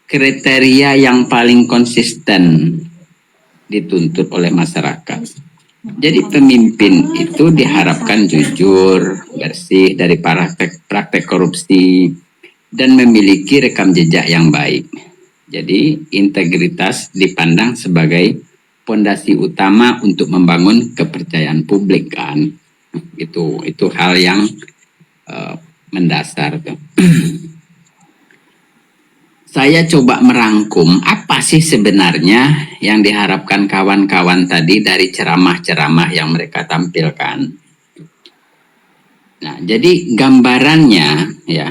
B: kriteria yang paling konsisten dituntut oleh masyarakat. Jadi pemimpin itu diharapkan jujur, bersih dari praktek korupsi, dan memiliki rekam jejak yang baik. Jadi integritas dipandang sebagai fondasi utama untuk membangun kepercayaan publik kan. Itu hal yang mendasar tuh. saya coba merangkum apa sih sebenarnya yang diharapkan kawan-kawan tadi dari ceramah-ceramah yang mereka tampilkan. Nah, jadi gambarannya ya,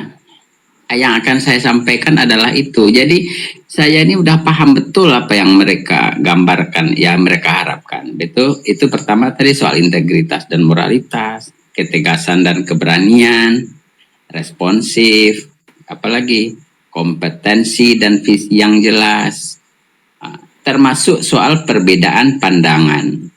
B: yang akan saya sampaikan adalah itu. Jadi saya ini udah paham betul apa yang mereka gambarkan, ya mereka harapkan. Itu pertama tadi soal integritas dan moralitas, ketegasan dan keberanian, responsif, apalagi kompetensi dan visi yang jelas, termasuk soal perbedaan pandangan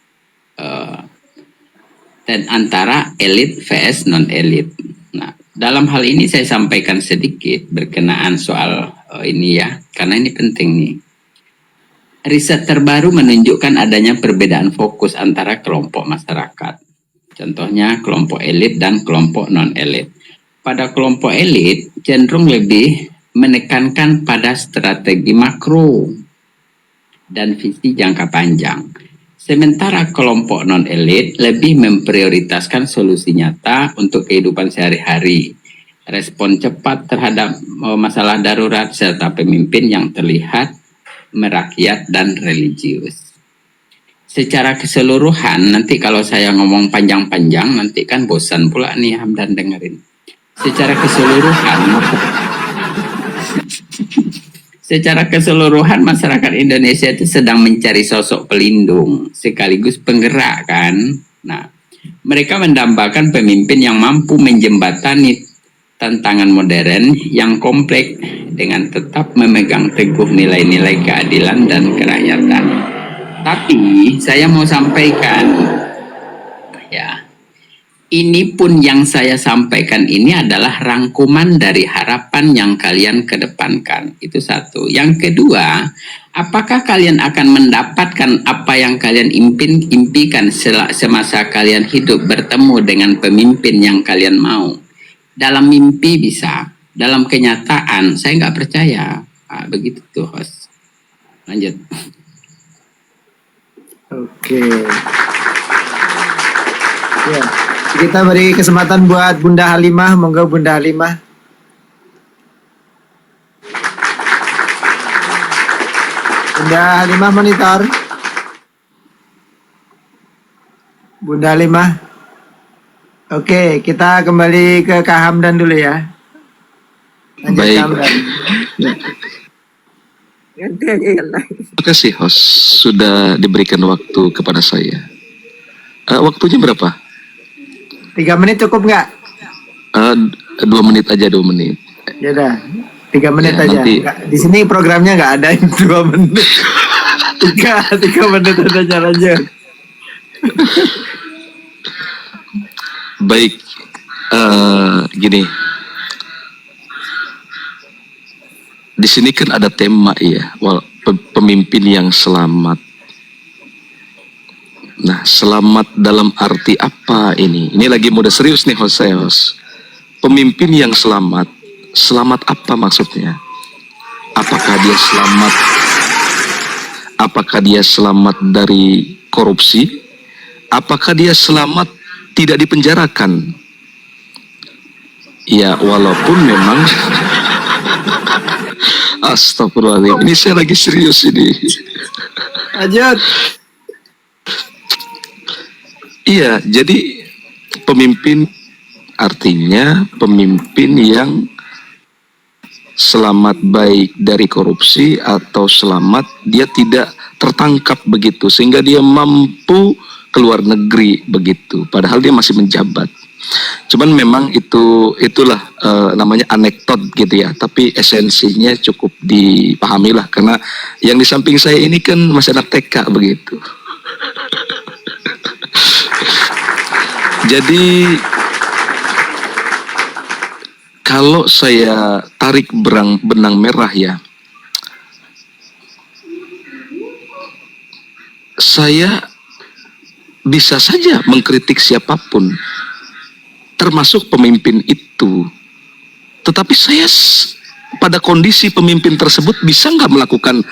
B: dan antara elit vs non elit. Nah, dalam hal ini saya sampaikan sedikit berkenaan soal ini ya, karena ini penting nih. Riset terbaru menunjukkan adanya perbedaan fokus antara kelompok masyarakat. Contohnya kelompok elit dan kelompok non elit. Pada kelompok elit cenderung lebih menekankan pada strategi makro dan visi jangka panjang. Sementara kelompok non-elit lebih memprioritaskan solusi nyata untuk kehidupan sehari-hari, respon cepat terhadap masalah darurat, serta pemimpin yang terlihat merakyat dan religius. Secara keseluruhan, nanti kalau saya ngomong panjang-panjang, nanti kan bosan pula nih Hamdan dengerin. Secara keseluruhan masyarakat Indonesia itu sedang mencari sosok pelindung sekaligus penggerak kan. Nah, mereka mendambakan pemimpin yang mampu menjembatani tantangan modern yang kompleks dengan tetap memegang teguh nilai-nilai keadilan dan kerakyatan. Tapi saya mau sampaikan ya, ini pun yang saya sampaikan ini adalah rangkuman dari harapan yang kalian kedepankan. Itu satu. Yang kedua, apakah kalian akan mendapatkan apa yang kalian impikan semasa kalian hidup bertemu dengan pemimpin yang kalian mau? Dalam mimpi bisa, dalam kenyataan saya nggak percaya. Begitu tuh host. Lanjut.
C: Oke. Ya. Kita beri kesempatan buat Bunda Halimah, monggo Bunda Halimah. Bunda Halimah monitor. Bunda Halimah. Oke, kita kembali ke Kak Hamdan dulu ya. Lanjut,
E: Baik.
C: Kak Hamdan.
E: Terima kasih host sudah diberikan waktu kepada saya. Waktunya berapa?
C: 3 menit cukup nggak?
E: 2 menit aja, 2 menit.
C: Ya udah, 3 menit
E: Ya,
C: aja.
E: nanti.
C: Di sini programnya nggak ada yang 2 menit. 3 menit aja lanjut.
E: Baik, gini. Di sini kan ada tema ya, pemimpin yang selamat. Nah, selamat dalam arti apa ini? Ini lagi mode serius nih host. Pemimpin yang selamat, selamat apa maksudnya? Apakah dia selamat? Apakah dia selamat dari korupsi? Apakah dia selamat tidak dipenjarakan? Ya, walaupun memang astagfirullahaladzim, ini saya lagi serius ini.
C: Lanjut.
E: Iya, jadi pemimpin artinya pemimpin yang selamat baik dari korupsi atau selamat dia tidak tertangkap begitu sehingga dia mampu keluar negeri begitu padahal dia masih menjabat. Cuman memang itulah namanya anekdot gitu ya, tapi esensinya cukup dipahami lah karena yang di samping saya ini kan masih anak TK begitu. Jadi kalau saya tarik benang merah ya, saya bisa saja mengkritik siapapun, termasuk pemimpin itu. Tetapi saya pada kondisi pemimpin tersebut bisa nggak melakukan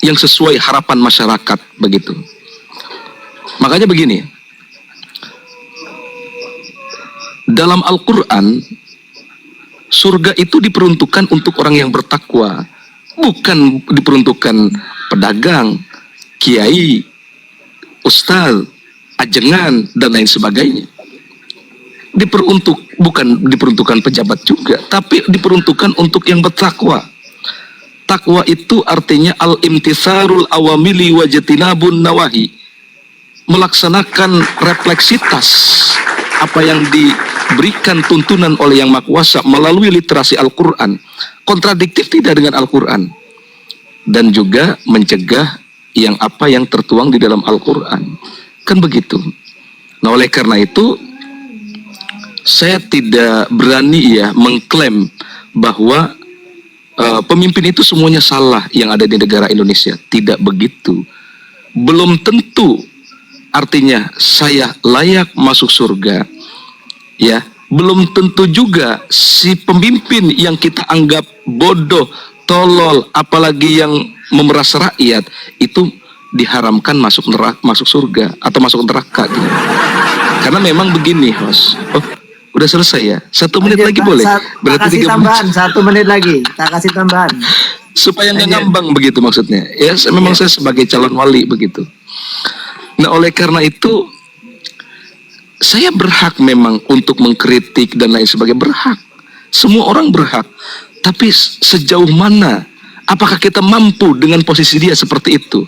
E: yang sesuai harapan masyarakat begitu. Makanya begini. Dalam Al-Quran, surga itu diperuntukkan untuk orang yang bertakwa. bukan diperuntukkan pedagang, kiai, ustaz, ajengan, dan lain sebagainya. Bukan diperuntukkan pejabat juga, tapi diperuntukkan untuk yang bertakwa. Takwa itu artinya al-imtitharul awamili wajtinabun nawahi, melaksanakan refleksitas apa yang diberikan tuntunan oleh Yang Maha Kuasa melalui literasi Al-Quran, kontradiktif tidak dengan Al-Quran, dan juga mencegah yang tertuang di dalam Al-Quran, kan begitu. Nah, oleh karena itu saya tidak berani mengklaim bahwa pemimpin itu semuanya salah yang ada di negara Indonesia. Tidak begitu. Belum tentu artinya saya layak masuk surga, ya. Belum tentu juga si pemimpin yang kita anggap bodoh, tolol, apalagi yang memeras rakyat itu diharamkan masuk surga atau masuk neraka gitu. Karena memang begini, host. Udah selesai ya? 1 menit lagi boleh? Berarti 3
C: tambahan 1 menit lagi. Tak kasih tambahan.
E: Supaya nggak ngambang begitu maksudnya. Ya, memang saya sebagai calon wali begitu. Nah, oleh karena itu saya berhak memang untuk mengkritik dan lain sebagainya, berhak. Semua orang berhak. Tapi sejauh mana? Apakah kita mampu dengan posisi dia seperti itu?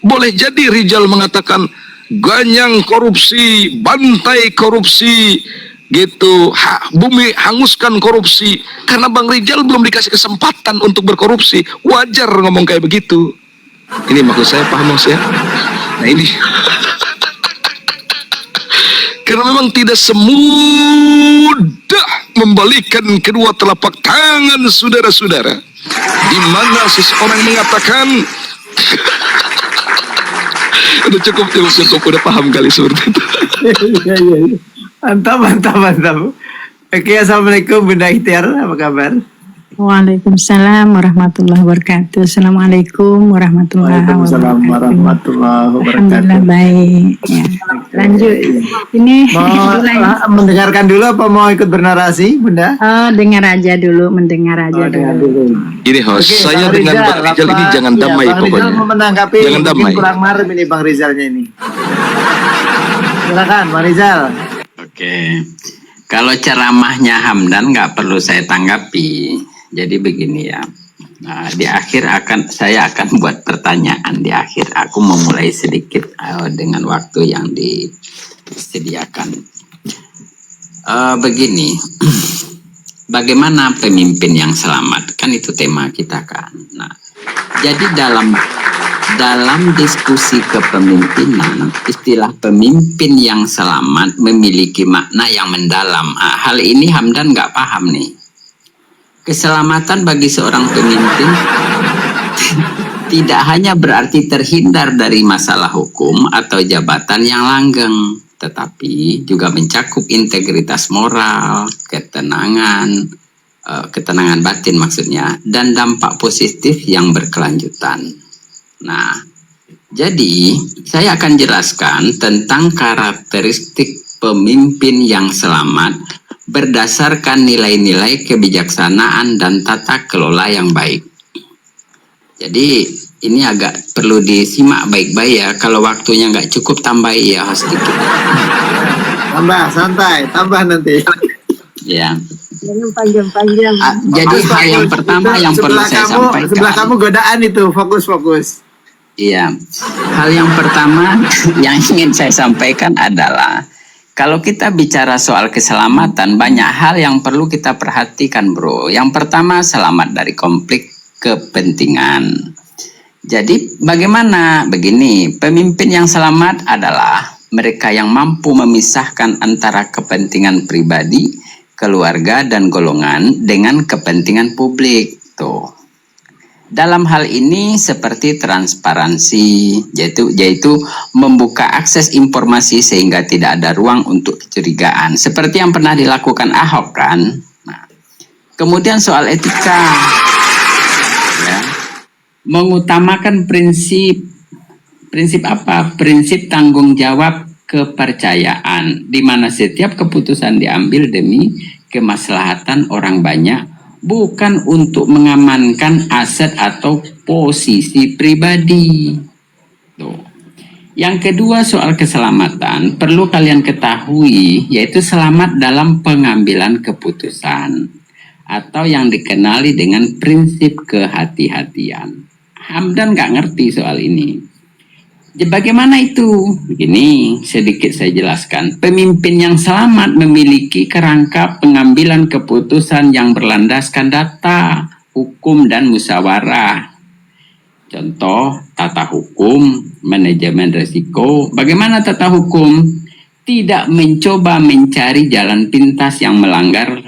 E: Boleh jadi Rijal mengatakan ganyang korupsi, bantai korupsi, gitu, bumi hanguskan korupsi, karena Bang Rijal belum dikasih kesempatan untuk berkorupsi. Wajar ngomong kayak begitu. Ini maksud saya, paham maksud saya? Nah ini karena memang tidak semudah membalikan kedua telapak tangan, saudara-saudara, di mana seseorang mengatakan udah cukup, udah paham kali seperti itu.
C: Iya. Mantap. Oke, assalamualaikum Bunda Ikhtiar, apa kabar?
H: Waalaikumsalam warahmatullahi wabarakatuh. Assalamualaikum warahmatullahi wabarakatuh. Alhamdulillah baik. Ya, lanjut. Ini
C: mau mendengarkan dulu apa mau ikut bernarasi, Bunda?
H: Oh, dengar aja dulu, mendengar aja dulu.
E: Ini host, saya Bang dengan Bang Rijal ini jangan damai
C: Bang
E: pokoknya.
C: Rijal mau menanggapi,
E: jangan damai.
C: Kurang marah ini Bang Rizalnya ini. Silakan Bang Rizal.
B: Oke. Kalau ceramahnya Hamdan nggak perlu saya tanggapi. Jadi begini ya. Nah, di akhir saya akan buat pertanyaan di akhir. Aku mau mulai sedikit dengan waktu yang disediakan. Begini. Bagaimana pemimpin yang selamat? Kan itu tema kita kan. Nah, jadi dalam diskusi kepemimpinan, istilah pemimpin yang selamat memiliki makna yang mendalam. Hal ini Hamdan nggak paham nih. Keselamatan bagi seorang pemimpin tidak hanya berarti terhindar dari masalah hukum atau jabatan yang langgeng, tetapi juga mencakup integritas moral, ketenangan batin maksudnya, dan dampak positif yang berkelanjutan. Nah, jadi saya akan jelaskan tentang karakteristik pemimpin yang selamat berdasarkan nilai-nilai kebijaksanaan dan tata kelola yang baik. Jadi ini agak perlu disimak baik-baik ya. Kalau waktunya nggak cukup tambah ya sedikit.
C: Tambah santai, tambah nanti.
B: Ya.
H: Jangan panjang-panjang.
B: Jadi hal yang pertama yang perlu saya sampaikan.
C: Sebelah kamu godaan itu, fokus.
B: Iya. Hal yang pertama yang ingin saya sampaikan adalah kalau kita bicara soal keselamatan, banyak hal yang perlu kita perhatikan, bro. Yang pertama, selamat dari konflik kepentingan. Jadi bagaimana? Begini, pemimpin yang selamat adalah mereka yang mampu memisahkan antara kepentingan pribadi, keluarga, dan golongan dengan kepentingan publik. Tuh. Dalam hal ini seperti transparansi, yaitu membuka akses informasi sehingga tidak ada ruang untuk kecurigaan. Seperti yang pernah dilakukan Ahok kan. Nah, kemudian soal etika, ya, mengutamakan prinsip apa? Prinsip tanggung jawab kepercayaan, di mana setiap keputusan diambil demi kemaslahatan orang banyak bukan untuk mengamankan aset atau posisi pribadi. Tuh. Yang kedua soal keselamatan, perlu kalian ketahui yaitu selamat dalam pengambilan keputusan atau yang dikenali dengan prinsip kehati-hatian. Hamdan nggak ngerti soal ini. Bagaimana itu? Begini, sedikit saya jelaskan. Pemimpin yang selamat memiliki kerangka pengambilan keputusan yang berlandaskan data, hukum, dan musyawarah. Contoh, tata hukum, manajemen risiko. Bagaimana tata hukum? Tidak mencoba mencari jalan pintas yang melanggar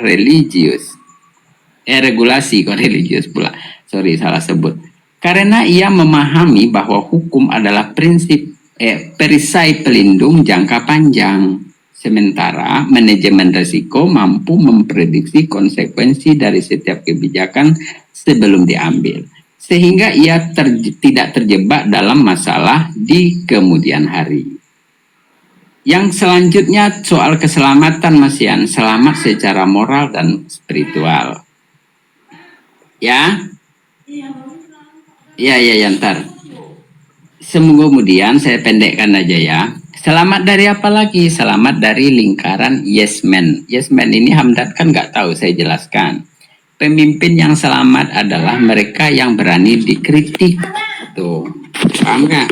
B: regulasi kok religius pula. Sorry, salah sebut. Karena ia memahami bahwa hukum adalah perisai pelindung jangka panjang. Sementara manajemen risiko mampu memprediksi konsekuensi dari setiap kebijakan sebelum diambil. Sehingga ia tidak terjebak dalam masalah di kemudian hari. Yang selanjutnya soal keselamatan, Mas Yan. Selamat secara moral dan spiritual. Ya? Ya, ntar. Kemudian saya pendekkan aja ya. Selamat dari apa lagi? Selamat dari lingkaran yes man. Yes man ini Hamdan kan nggak tahu, saya jelaskan. Pemimpin yang selamat adalah mereka yang berani dikritik. Tuh, paham nggak,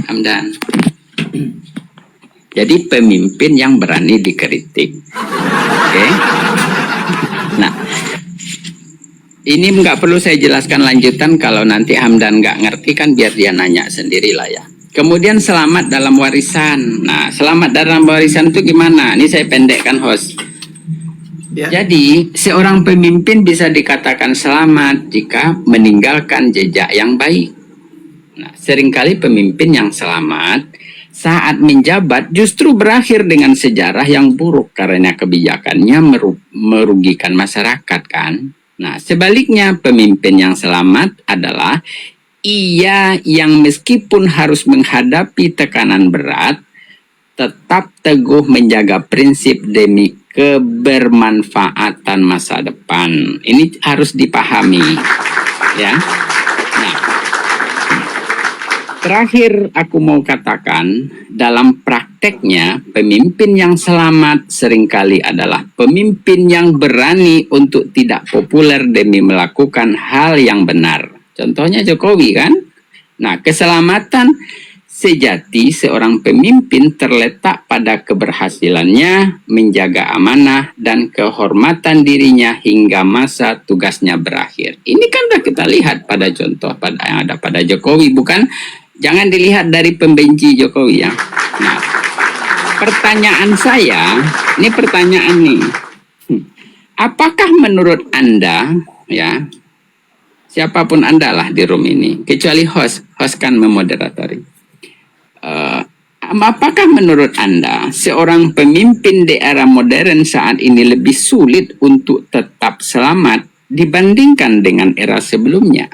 B: Hamdan? Jadi pemimpin yang berani dikritik. Oke? Nah, ini nggak perlu saya jelaskan lanjutan, kalau nanti Hamdan nggak ngerti kan biar dia nanya sendirilah ya. Kemudian selamat dalam warisan. Nah, selamat dalam warisan itu gimana? Ini saya pendekkan, host. Ya. Jadi, seorang pemimpin bisa dikatakan selamat jika meninggalkan jejak yang baik. Nah, seringkali pemimpin yang selamat saat menjabat justru berakhir dengan sejarah yang buruk karena kebijakannya merugikan masyarakat kan. Nah, sebaliknya pemimpin yang selamat adalah ia yang meskipun harus menghadapi tekanan berat, tetap teguh menjaga prinsip demi kebermanfaatan masa depan. Ini harus dipahami, ya. Nah, terakhir aku mau katakan, dalam prakteknya pemimpin yang selamat seringkali adalah pemimpin yang berani untuk tidak populer demi melakukan hal yang benar. Contohnya Jokowi kan. Nah, keselamatan sejati seorang pemimpin terletak pada keberhasilannya menjaga amanah dan kehormatan dirinya hingga masa tugasnya berakhir. Ini kan sudah kita lihat pada contoh yang ada pada Jokowi, bukan? Jangan dilihat dari pembenci Jokowi ya. Nah, pertanyaan saya, ini pertanyaan nih. Apakah menurut Anda, ya, siapapun Anda lah di room ini, kecuali host kan memoderatori. Apakah menurut Anda seorang pemimpin di era modern saat ini lebih sulit untuk tetap selamat dibandingkan dengan era sebelumnya?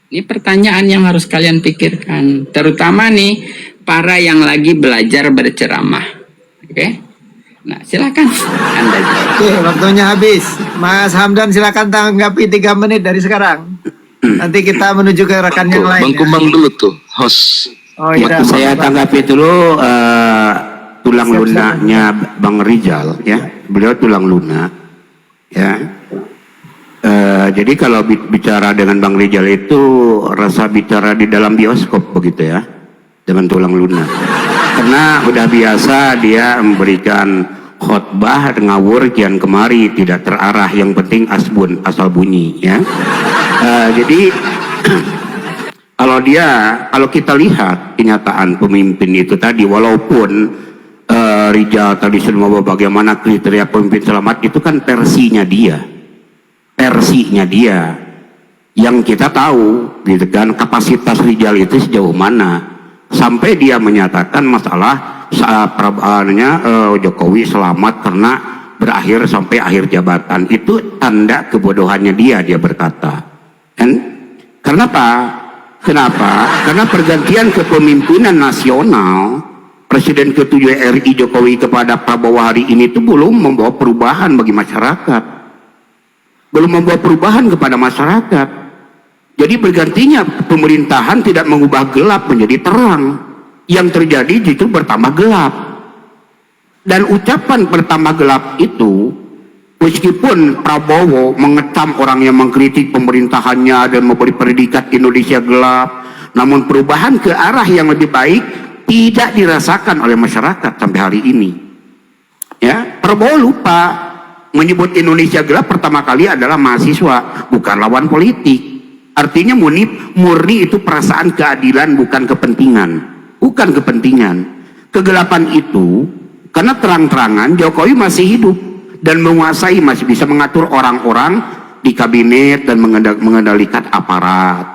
B: Ini pertanyaan yang harus kalian pikirkan, terutama nih para yang lagi belajar berceramah. Oke? Nah, silakan Anda jawab.
C: Oke, waktunya habis. Mas Hamdan silakan tanggapi 3 menit dari sekarang. Nanti kita menuju ke rekan yang lain.
E: Bang Kumbang dulu tuh, host.
C: Oh iya,
A: Saya tanggapi dulu tulang lunanya Bang Rizal ya. Beliau tulang lunak ya. Jadi kalau bicara dengan Bang Rizal itu rasa bicara di dalam bioskop begitu ya, dengan tulang lunak. Karena udah biasa dia memberikan khotbah ngawur kian kemari tidak terarah, yang penting asal bunyi ya. Jadi kalau kita lihat kenyataan pemimpin itu tadi, walaupun Rizal tadi semua bagaimana kriteria pemimpin selamat, itu kan versinya dia yang kita tahu gitu kan, kapasitas Rizal itu sejauh mana sampai dia menyatakan masalah Jokowi selamat karena berakhir sampai akhir jabatan. Itu tanda kebodohannya dia berkata kan. Kenapa? Karena pergantian kepemimpinan nasional Presiden ke-7 RI Jokowi kepada Prabowo hari ini itu belum membawa perubahan bagi masyarakat. belum membawa perubahan kepada masyarakat. Jadi bergantinya pemerintahan tidak mengubah gelap menjadi terang. Yang terjadi justru bertambah gelap. Dan ucapan bertambah gelap itu, meskipun Prabowo mengecam orang yang mengkritik pemerintahannya dan memberi predikat Indonesia gelap, namun perubahan ke arah yang lebih baik tidak dirasakan oleh masyarakat sampai hari ini. Ya, Prabowo lupa menyebut Indonesia gelap pertama kali adalah mahasiswa, bukan lawan politik. Artinya murni itu perasaan keadilan, bukan kepentingan. Bukan kepentingan. Kegelapan itu karena terang-terangan Jokowi masih hidup dan menguasai, masih bisa mengatur orang-orang di kabinet dan mengendalikan aparat.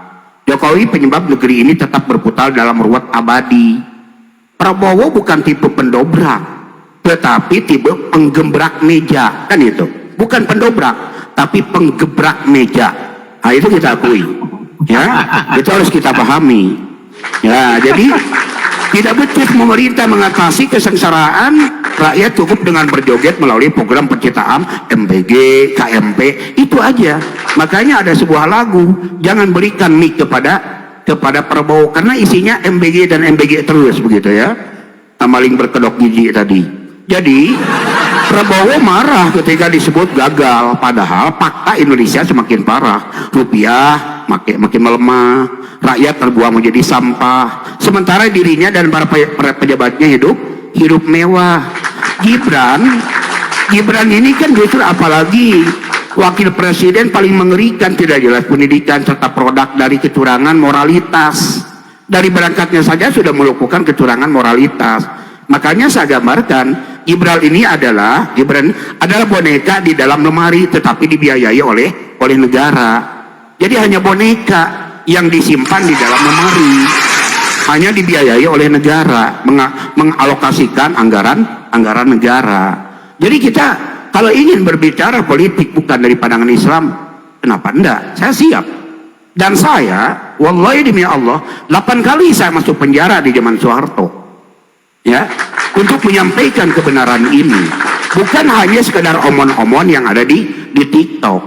A: Jokowi penyebab negeri ini tetap berputar dalam ruwet abadi. Prabowo bukan tipe pendobrak, tetapi tipe penggembrak meja, kan itu. Bukan pendobrak, tapi penggebrak meja. Nah, itu kita akui, ya, itu harus kita pahami. Ya, jadi tidak becus pemerintah mengatasi kesengsaraan rakyat cukup dengan berjoget melalui program pencitraan MBG, KMP, itu aja. Makanya ada sebuah lagu, jangan berikan mic kepada Prabowo karena isinya MBG dan MBG terus begitu ya. Maling berkedok gigi tadi. Jadi Prabowo marah ketika disebut gagal, padahal fakta Indonesia semakin parah. Rupiah makin melemah, rakyat terbuang menjadi sampah, sementara dirinya dan para pejabatnya hidup mewah. Gibran ini kan justru apalagi wakil presiden paling mengerikan, tidak jelas pendidikan serta produk dari kecurangan moralitas. Dari berangkatnya saja sudah melakukan kecurangan moralitas. Makanya saya gambarkan Gibran adalah boneka di dalam lemari tetapi dibiayai oleh negara. Jadi hanya boneka yang disimpan di dalam lemari, hanya dibiayai oleh negara, mengalokasikan anggaran negara. Jadi kita kalau ingin berbicara politik bukan dari pandangan Islam, kenapa enggak? Saya siap. Dan saya, wallahi demi Allah, 8 kali saya masuk penjara di zaman Soeharto. Ya, untuk menyampaikan kebenaran ini, bukan hanya sekedar omon-omon yang ada di TikTok.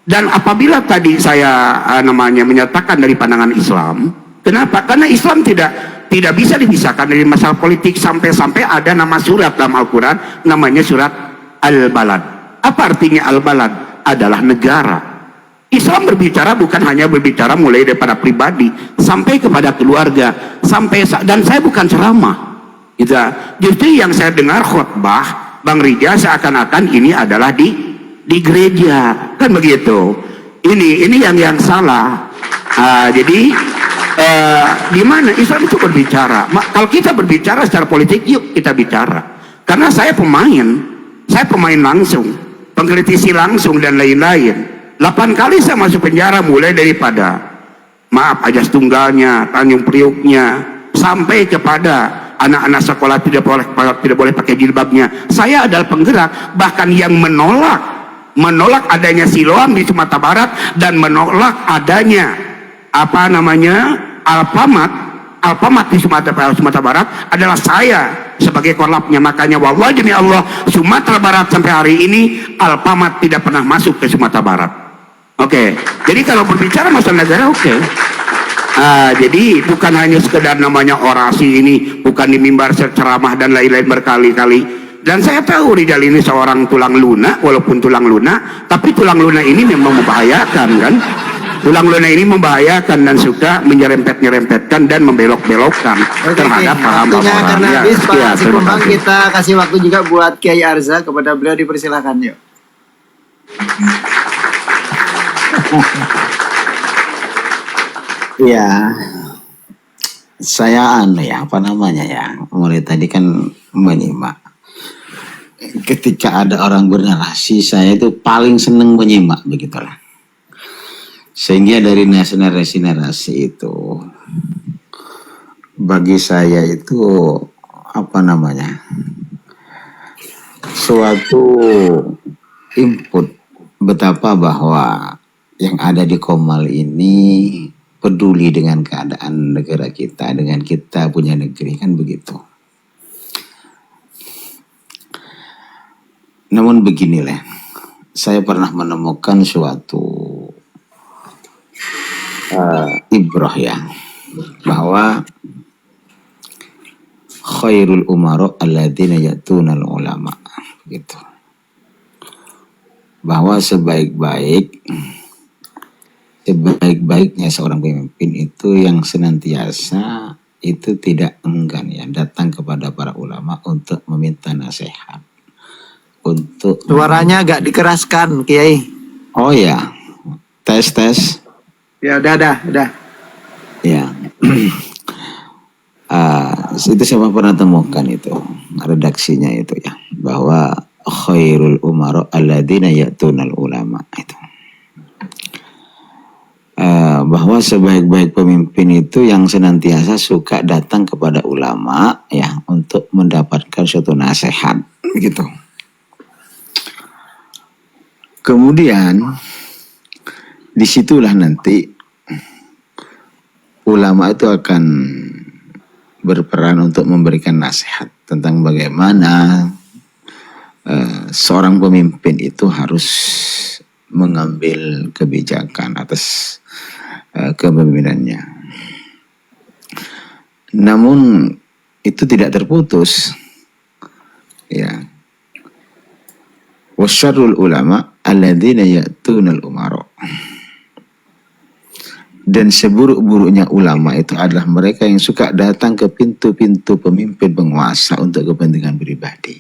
A: Dan apabila tadi saya menyatakan dari pandangan Islam, kenapa? Karena Islam tidak bisa dipisahkan dari masalah politik, sampai ada nama surat dalam Al-Quran namanya surat Al-Balad. Apa artinya Al-Balad? Adalah negara. Islam berbicara bukan hanya berbicara mulai daripada pribadi sampai kepada keluarga, dan saya bukan ceramah. Justru yang saya dengar khutbah Bang Rija seakan-akan ini adalah di gereja, kan begitu. Ini yang salah. Jadi di mana Islam itu berbicara? Kalau kita berbicara secara politik, yuk kita bicara. Karena saya pemain langsung, pengkritisi langsung dan lain-lain. 8 kali saya masuk penjara, mulai daripada maaf ajas tunggalnya, Tanjung Priuknya, sampai kepada anak-anak sekolah tidak boleh pakai jilbabnya. Saya adalah penggerak bahkan yang menolak adanya Siloam di Sumatera Barat dan menolak adanya Alfamart di Sumatera Barat adalah saya sebagai korlapnya. Makanya wallahi demi Allah, Sumatera Barat sampai hari ini Alfamart tidak pernah masuk ke Sumatera Barat. Oke. Jadi kalau berbicara masalah negara, oke. Jadi bukan hanya sekedar namanya orasi ini, bukan di mimbar ceramah dan lain-lain berkali-kali. Dan saya tahu Rizal ini seorang tulang lunak, walaupun tulang lunak, tapi tulang lunak ini memang membahayakan kan. Tulang lunak ini membahayakan dan suka menyerempet-nyerempetkan dan membelok-belokkan terhadap paham-paham orang.
C: Karena habis Pak Sikumbang, kita kasih waktu juga buat Kiai Arza, kepada beliau dipersilakan yuk.
I: Ya, saya mulai tadi kan menyimak. Ketika ada orang bernarasi, saya itu paling seneng menyimak, begitulah. Sehingga dari narasi itu, bagi saya itu suatu input betapa bahwa yang ada di Komal ini peduli dengan keadaan negara kita, dengan kita punya negeri, kan begitu. Namun beginilah, saya pernah menemukan suatu ibrah ya, bahwa khairul umara alladzina yatunal ulama, gitu. Bahwa sebaik-baiknya seorang pemimpin itu yang senantiasa itu tidak enggan ya datang kepada para ulama untuk meminta nasihat. Untuk
C: Suaranya agak dikeraskan, Kiai.
I: Oh ya, tes.
C: Ya udah.
I: Ya, itu siapa pernah temukan itu redaksinya itu ya, bahwa khairul umara alladzina ya'tunal ulama itu. Bahwa sebaik-baik pemimpin itu yang senantiasa suka datang kepada ulama ya untuk mendapatkan suatu nasihat gitu. Kemudian disitulah nanti ulama itu akan berperan untuk memberikan nasihat tentang bagaimana seorang pemimpin itu harus mengambil kebijakan atas kepemimpinannya. Namun itu tidak terputus ya. Wasyarrul ulama alladzina ya'tunal umara. Dan seburuk-buruknya ulama itu adalah mereka yang suka datang ke pintu-pintu pemimpin penguasa untuk kepentingan pribadi.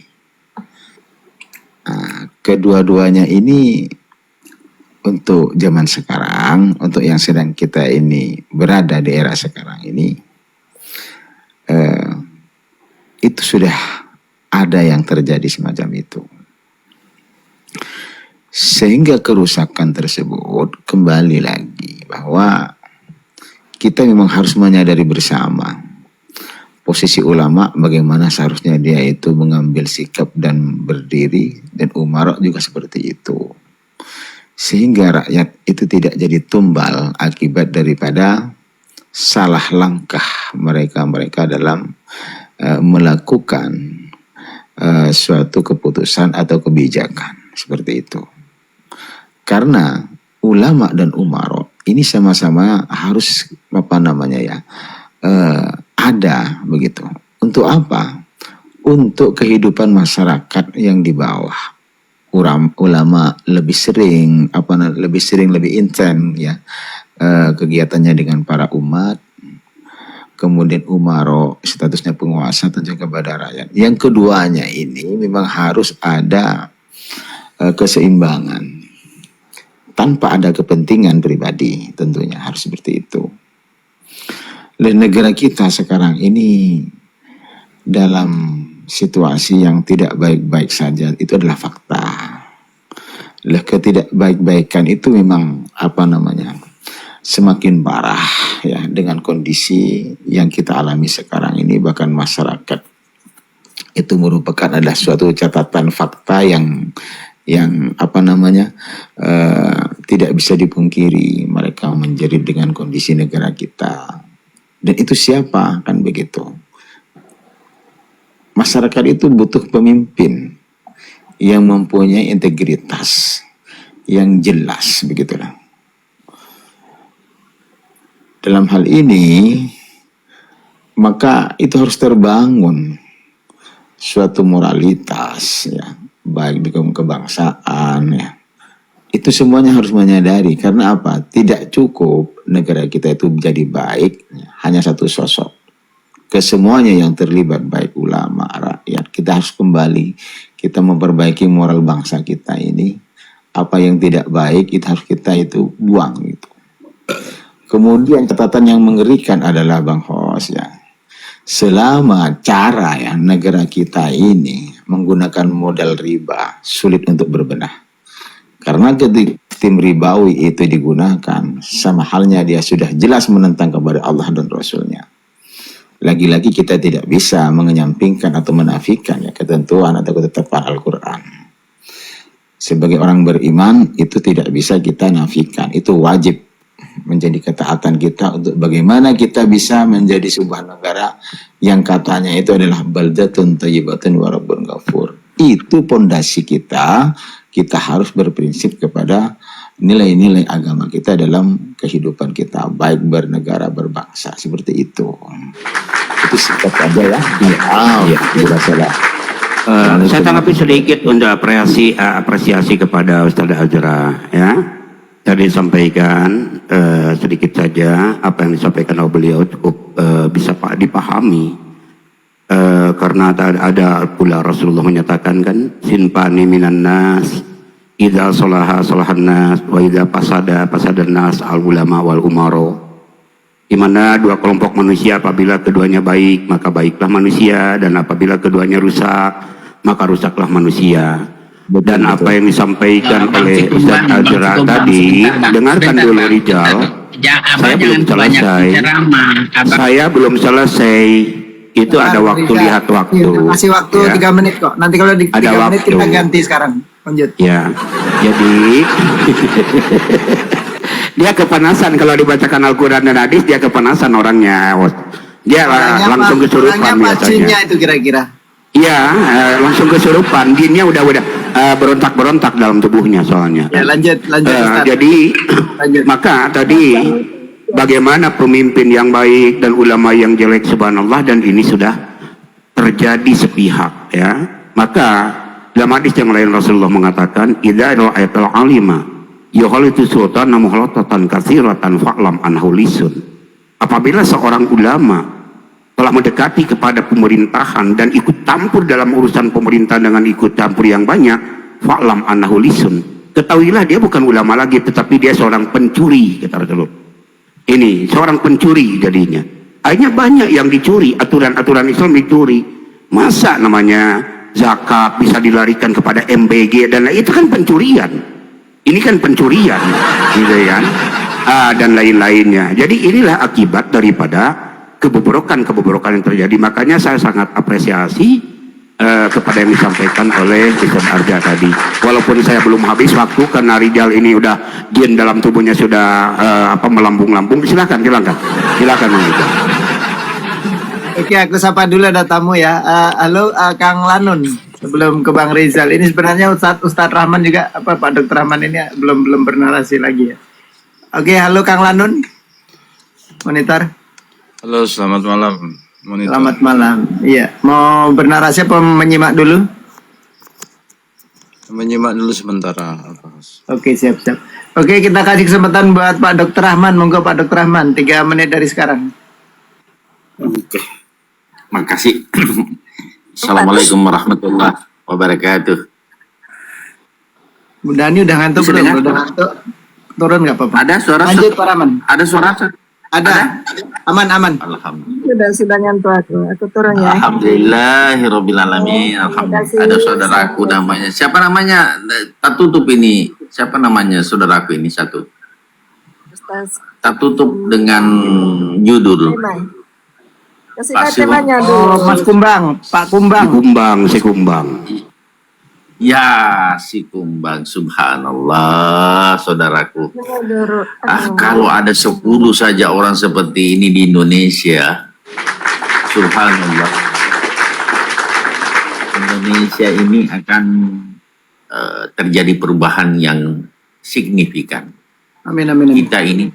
I: Kedua-duanya ini untuk zaman sekarang, untuk yang sedang kita ini berada di era sekarang ini, itu sudah ada yang terjadi semacam itu. Sehingga kerusakan tersebut kembali lagi bahwa kita memang harus menyadari bersama posisi ulama, bagaimana seharusnya dia itu mengambil sikap dan berdiri, dan umara juga seperti itu. Sehingga rakyat itu tidak jadi tumbal akibat daripada salah langkah mereka dalam melakukan suatu keputusan atau kebijakan seperti itu. Karena ulama dan umara ini sama-sama harus ada begitu. Untuk apa? Untuk kehidupan masyarakat yang di bawah. Ulama lebih sering lebih intens ya kegiatannya dengan para umat. Kemudian umara statusnya penguasa tentu kepada rakyat. Yang keduanya ini memang harus ada keseimbangan tanpa ada kepentingan pribadi, tentunya harus seperti itu. Dan negara kita sekarang ini dalam situasi yang tidak baik-baik saja, itu adalah fakta. Ketidakbaik-baikan itu memang semakin parah ya dengan kondisi yang kita alami sekarang ini. Bahkan masyarakat itu merupakan adalah suatu catatan fakta yang tidak bisa dipungkiri. Mereka menjerit dengan kondisi negara kita. Dan itu siapa? Kan begitu. Masyarakat itu butuh pemimpin yang mempunyai integritas yang jelas, begitulah. Dalam hal ini, maka itu harus terbangun suatu moralitas ya, baik di kebangsaan ya. Itu semuanya harus menyadari. Karena apa? Tidak cukup negara kita itu menjadi baik hanya satu sosok. Kesemuanya yang terlibat, baik ulama, rakyat, kita harus kembali, kita memperbaiki moral bangsa kita ini. Apa yang tidak baik itu harus kita itu buang gitu. Kemudian catatan yang mengerikan adalah Bang Hos ya, selama cara ya negara kita ini menggunakan modal riba, sulit untuk berbenah. Karena ketika sistem ribawi itu digunakan, sama halnya dia sudah jelas menentang kepada Allah dan Rasulnya. Lagi-lagi kita tidak bisa mengenyampingkan atau menafikan ya ketentuan atau ketetapan Al-Quran. Sebagai orang beriman itu tidak bisa kita nafikan, itu wajib menjadi ketaatan kita untuk bagaimana kita bisa menjadi sebuah negara yang katanya itu adalah baldatun thayyibatun wa rabbun ghafur. Itu pondasi kita. Kita harus berprinsip kepada nilai-nilai agama kita dalam kehidupan kita, baik bernegara, berbangsa, seperti itu. Itu singkat aja ya. Iya, salah.
A: Saya tanggapi sedikit untuk apresiasi kepada Ustaz Azra ya. Tadi disampaikan sedikit saja apa yang disampaikan oleh beliau cukup bisa dipahami karena ada pula Rasulullah menyatakan kan sinpani minan nas idza salaha salahan nas wa idza fasadan nas al ulama wal umaro, di mana dua kelompok manusia apabila keduanya baik maka baiklah manusia, dan apabila keduanya rusak maka rusaklah manusia. Dan apa yang disampaikan oleh Ustaz Azra tadi, dengarkan dulu Rijal, saya belum selesai. Saya belum selesai. Itu ada waktu, lihat waktu.
C: Kasih waktu 3 menit kok. Nanti kalau di 3 menit kita ganti sekarang. Lanjut.
A: Ya, jadi dia kepanasan kalau dibacakan Al-Quran dan hadis, dia kepanasan orangnya. Dia langsung kesurupan biasanya.
C: Itu kira-kira.
A: Iya, langsung kesurupan. Jinnya udah berontak-berontak dalam tubuhnya soalnya.
C: Ya, lanjut.
A: Jadi maka tadi bagaimana pemimpin yang baik dan ulama yang jelek, subhanallah, dan ini sudah terjadi sepihak ya. Maka dalam hadis yang lain Rasulullah mengatakan, idza ra'aital alima yukhalitu sultana muhlatatan katsiratan fa'lam annahu lisun. Apabila seorang ulama telah mendekati kepada pemerintahan dan ikut campur dalam urusan pemerintah dengan ikut campur yang banyak, fa'lam annahu lisun, ketahuilah dia bukan ulama lagi, tetapi dia seorang pencuri, kata Rasulullah. Ini seorang pencuri jadinya. Akhirnya banyak yang dicuri, aturan-aturan Islam dicuri. Masa namanya zakat bisa dilarikan kepada MBG, dan itu kan pencurian. Ini kan pencurian, gitu kan? Dan lain-lainnya. Jadi inilah akibat daripada kebobrokan yang terjadi. Makanya saya sangat apresiasi kepada yang disampaikan oleh Ustaz Arja tadi. Walaupun saya belum habis waktu karena Rijal ini udah jin dalam tubuhnya sudah melambung-lambung. Silakan.
C: Oke, aku sapa dulu, ada tamu ya. Halo Kang Lanun. Sebelum ke Bang Rizal, ini sebenarnya Ustadz Rahman juga Pak Dr. Rahman ini belum bernarasi lagi ya. Oke, halo Kang Lanun. Monitor.
J: Halo, selamat malam. Monitor.
C: Selamat malam. Iya, mau bernarasi apa menyimak dulu?
J: Menyimak dulu sementara.
C: Oke, siap. Oke, kita kasih kesempatan buat Pak Dr. Rahman. Monggo Pak Dr. Rahman, 3 menit dari sekarang.
F: Oke, makasih. Assalamualaikum warahmatullahi wabarakatuh.
C: Bu Dani udah ngantuk belum? Udah ngantuk? Turun nggak apa-apa?
F: Ada suara?
C: Lanjut Pak Rahman.
F: Ada suara?
C: Ada. Aman.
F: Alhamdulillah.
H: Sudah ngantuk aku turun ya.
F: Alhamdulillahirobbilalamin. Alhamdulillah. Ada saudaraku namanya. Siapa namanya? Tak tutup ini. Siapa namanya saudaraku ini satu?
H: Ustaz.
F: Tak tutup dengan judul.
H: Kasih temanya dulu.
C: Oh, Mas Kumbang, Pak Kumbang.
A: Si Kumbang.
F: Ya, si Kumbang, subhanallah, saudaraku. Kalau ada 10 saja orang seperti ini di Indonesia, subhanallah, Indonesia ini akan terjadi perubahan yang signifikan.
C: Amin.
F: Kita ini,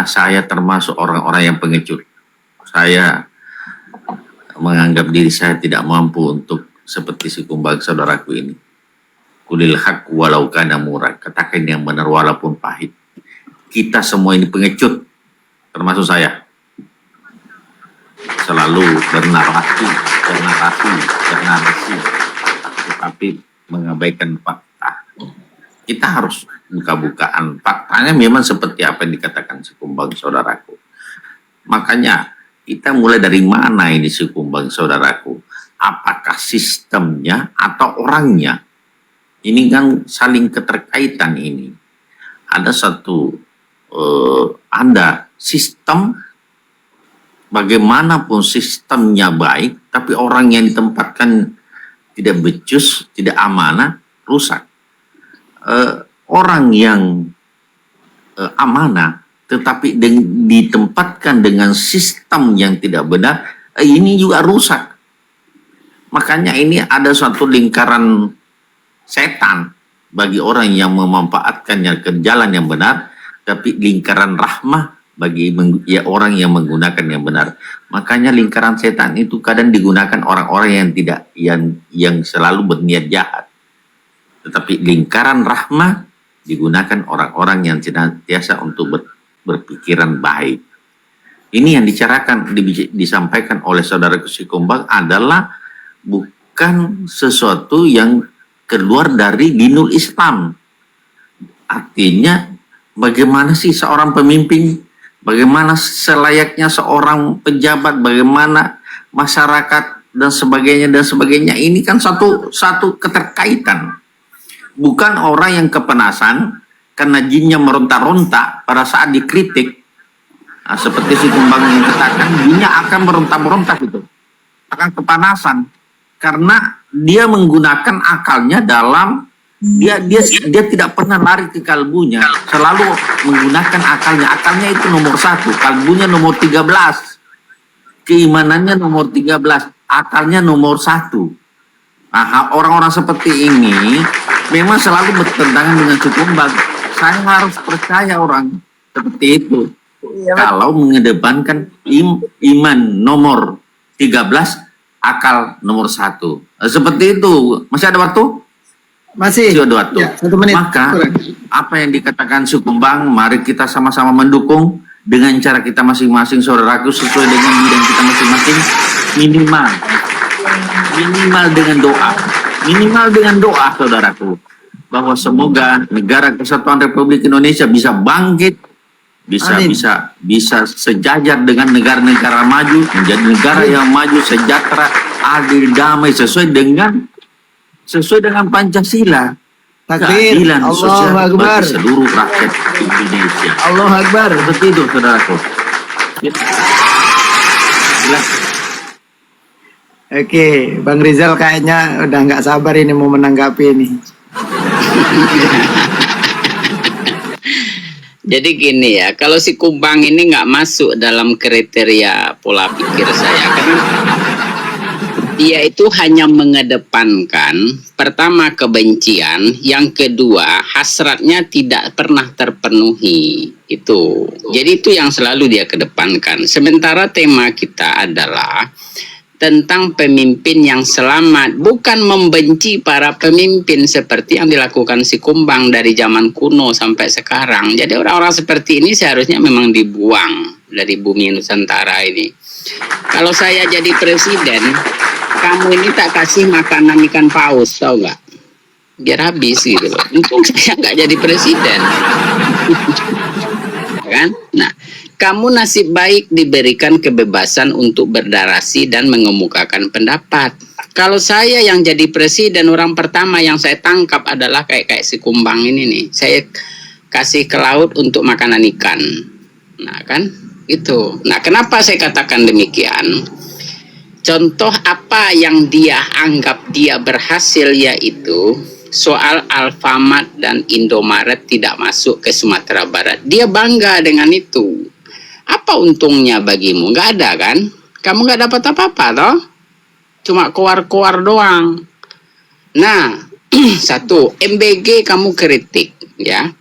F: saya termasuk orang-orang yang pengecut. Saya menganggap diri saya tidak mampu untuk seperti si Kumbang saudaraku ini. Kulil haq walau kana murad. Katakan yang benar walaupun pahit. Kita semua ini pengecut, termasuk saya. Selalu bernarasi, tetapi mengabaikan fakta. Kita harus buka-bukaan. Faktanya memang seperti apa yang dikatakan si Kumbang saudaraku. Makanya kita mulai dari mana ini si Kumbang saudaraku? Apakah sistemnya atau orangnya? Ini kan saling keterkaitan ini. Ada satu, sistem, bagaimanapun sistemnya baik, tapi orang yang ditempatkan tidak becus, tidak amanah, rusak. Orang yang amanah, tetapi ditempatkan dengan sistem yang tidak benar, ini juga rusak. Makanya ini ada suatu lingkaran setan bagi orang yang memanfaatkannya ke jalan yang benar, tapi lingkaran rahmah bagi orang yang menggunakan yang benar. Makanya lingkaran setan itu kadang digunakan orang-orang yang tidak yang selalu berniat jahat. Tetapi lingkaran rahmah digunakan orang-orang yang senantiasa untuk berpikiran baik. Ini yang disampaikan oleh saudara Sikumbang adalah bukan sesuatu yang keluar dari dinul Islam. Artinya bagaimana sih seorang pemimpin, bagaimana selayaknya seorang pejabat, bagaimana masyarakat dan sebagainya. Ini kan satu keterkaitan. Bukan orang yang kepanasan karena jinnya meronta-ronta pada saat dikritik. Nah, seperti Sikumbang yang katakan, jinnya akan meronta-ronta gitu. Akan kepanasan karena dia menggunakan akalnya dalam dia tidak pernah lari ke kalbunya, selalu menggunakan akalnya itu nomor 1, kalbunya nomor 13, keimanannya nomor 13, akalnya nomor 1. Nah, orang-orang seperti ini memang selalu bertentangan dengan Sikumbang. Saya harus percaya orang seperti itu. Kalau mengedepankan iman nomor 13, akal nomor 1. Seperti itu. Masih ada waktu?
C: Masih
F: ada waktu.
C: Ya, 1 menit.
F: Maka apa yang dikatakan Sikumbang, mari kita sama-sama mendukung dengan cara kita masing-masing, saudaraku, sesuai dengan bidang kita masing-masing. Minimal dengan doa, saudaraku, bahwa semoga negara Kesatuan Republik Indonesia bisa bangkit, bisa sejajar dengan negara-negara maju, menjadi negara yang maju, sejahtera, adil, damai, sesuai dengan Pancasila.
C: Takbir,
F: Keadilan sosial
C: Allahu Akbar,
F: bagi seluruh rakyat Indonesia.
C: Allahu Akbar.
F: Seperti itu, saudaraku.
C: Oke, Bang Rizal kayaknya udah nggak sabar ini mau menanggapi ini.
B: Jadi gini ya, kalau Sikumbang ini nggak masuk dalam kriteria pola pikir saya, karena dia itu hanya mengedepankan pertama kebencian, yang kedua hasratnya tidak pernah terpenuhi. Itu. Jadi itu yang selalu dia kedepankan. Sementara tema kita adalah tentang pemimpin yang selamat, bukan membenci para pemimpin seperti yang dilakukan Sikumbang dari zaman kuno sampai sekarang. Jadi orang-orang seperti ini seharusnya memang dibuang dari bumi Nusantara ini. Kalau saya jadi presiden, kamu ini tak kasih makanan ikan paus, tahu nggak? Biar habis gitu loh. Untung saya nggak jadi presiden. Kan? Nah, kamu nasib baik diberikan kebebasan untuk berdarasi dan mengemukakan pendapat. Kalau saya yang jadi presiden, orang pertama yang saya tangkap adalah kayak Sikumbang ini nih. Saya kasih ke laut untuk makanan ikan. Nah kan, itu. Nah, kenapa saya katakan demikian? Contoh apa yang dia anggap dia berhasil, yaitu soal Alfamart dan Indomaret tidak masuk ke Sumatera Barat. Dia bangga dengan itu. Apa untungnya bagimu? Nggak ada kan? Kamu nggak dapat apa-apa toh? Cuma koar-koar doang. Nah, satu, MBG kamu kritik, ya.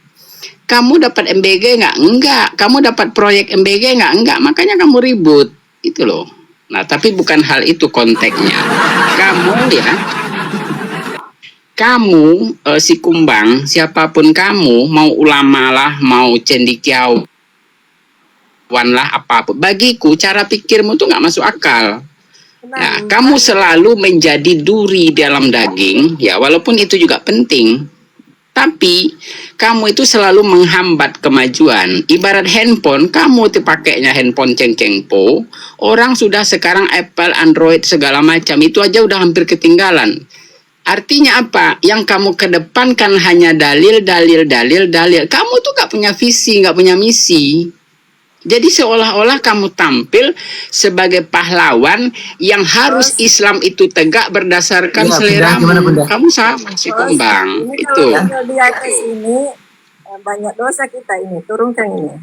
B: Kamu dapat MBG nggak? Enggak. Kamu dapat proyek MBG nggak? Enggak. Makanya kamu ribut. Itu loh. Nah, tapi bukan hal itu konteksnya. Kamu Sikumbang, siapapun kamu, mau ulama lah, mau cendekiawan lah, apapun. Bagiku cara pikirmu tuh nggak masuk akal. Nah, kamu selalu menjadi duri dalam daging, ya walaupun itu juga penting. Tapi kamu itu selalu menghambat kemajuan. Ibarat handphone, kamu pakainya handphone cengkengpo, orang sudah sekarang Apple, Android segala macam, itu aja udah hampir ketinggalan. Artinya apa? Yang kamu kedepankan hanya dalil. Kamu tuh gak punya visi, gak punya misi. Jadi seolah-olah kamu tampil sebagai pahlawan yang harus Islam itu tegak berdasarkan seleramu. Kamu sama Sikumbang.
H: Itu. Kalau di atas ini banyak dosa kita ini, turunkan ini.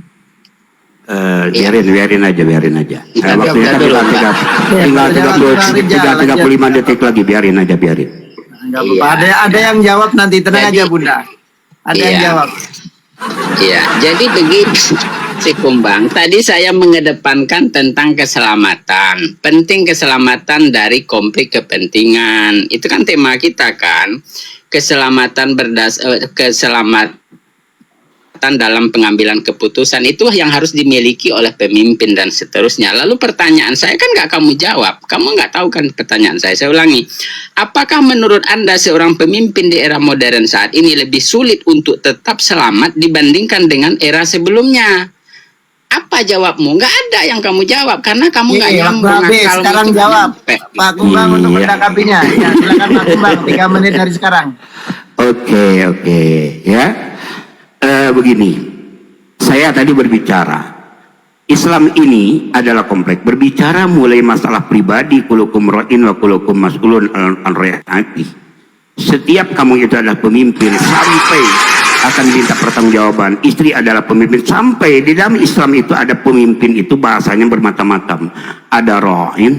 A: Biarin aja. Waktunya kan tinggal 35 detik lagi, biarin.
C: Nggak apa-apa. Ada yang jawab nanti, tenang aja Bunda. Ada yang jawab.
B: Iya, jadi begitu si Kumbang. Tadi saya mengedepankan tentang keselamatan. Penting keselamatan dari konflik kepentingan. Itu kan tema kita kan. Keselamatan keselamatan dalam pengambilan keputusan itu yang harus dimiliki oleh pemimpin dan seterusnya. Lalu pertanyaan saya kan nggak kamu jawab. Kamu nggak tahu kan pertanyaan saya. Saya ulangi. Apakah menurut Anda seorang pemimpin di era modern saat ini lebih sulit untuk tetap selamat dibandingkan dengan era sebelumnya? Apa jawabmu? Nggak ada yang kamu jawab karena kamu nggak nyambung.
C: Sekarang jawab. Pak Kumbang untuk menanggapinya. Ya, silakan Pak Kumbang, 3 menit dari sekarang.
A: Oke, ya. Begini, saya tadi berbicara, Islam ini adalah kompleks. Berbicara mulai masalah pribadi, kulukum ra'in wa kulukum mas'ulun an ra'iyati. Setiap kamu itu adalah pemimpin sampai akan diminta pertanggungjawaban. Istri adalah pemimpin sampai di dalam Islam itu ada pemimpin itu bahasanya bermacam-macam. Ada ra'in,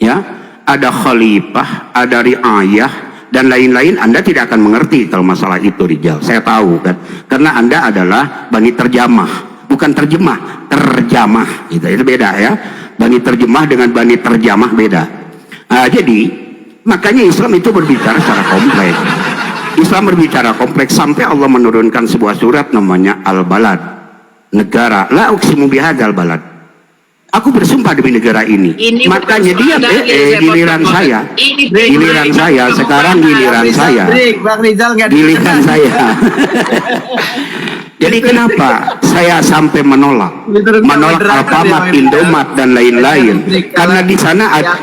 A: ya, ada khalifah, ada riayah, dan lain-lain. Anda tidak akan mengerti kalau masalah itu, Rijal. Saya tahu kan, karena Anda adalah Bani terjamah, bukan terjemah, terjamah. Itu beda ya. Bani terjemah dengan Bani terjamah beda. Jadi makanya Islam itu berbicara secara kompleks. Islam berbicara kompleks sampai Allah menurunkan sebuah surat namanya Al-Balad, negara. La uqsimu bihadzal balad. Aku bersumpah demi negara ini. Makanya dia giliran saya sekarang giliran saya. Giliran saya. Jadi kenapa saya sampai menolak Alfamart, Indomaret dan lain-lain? Karena di sana ada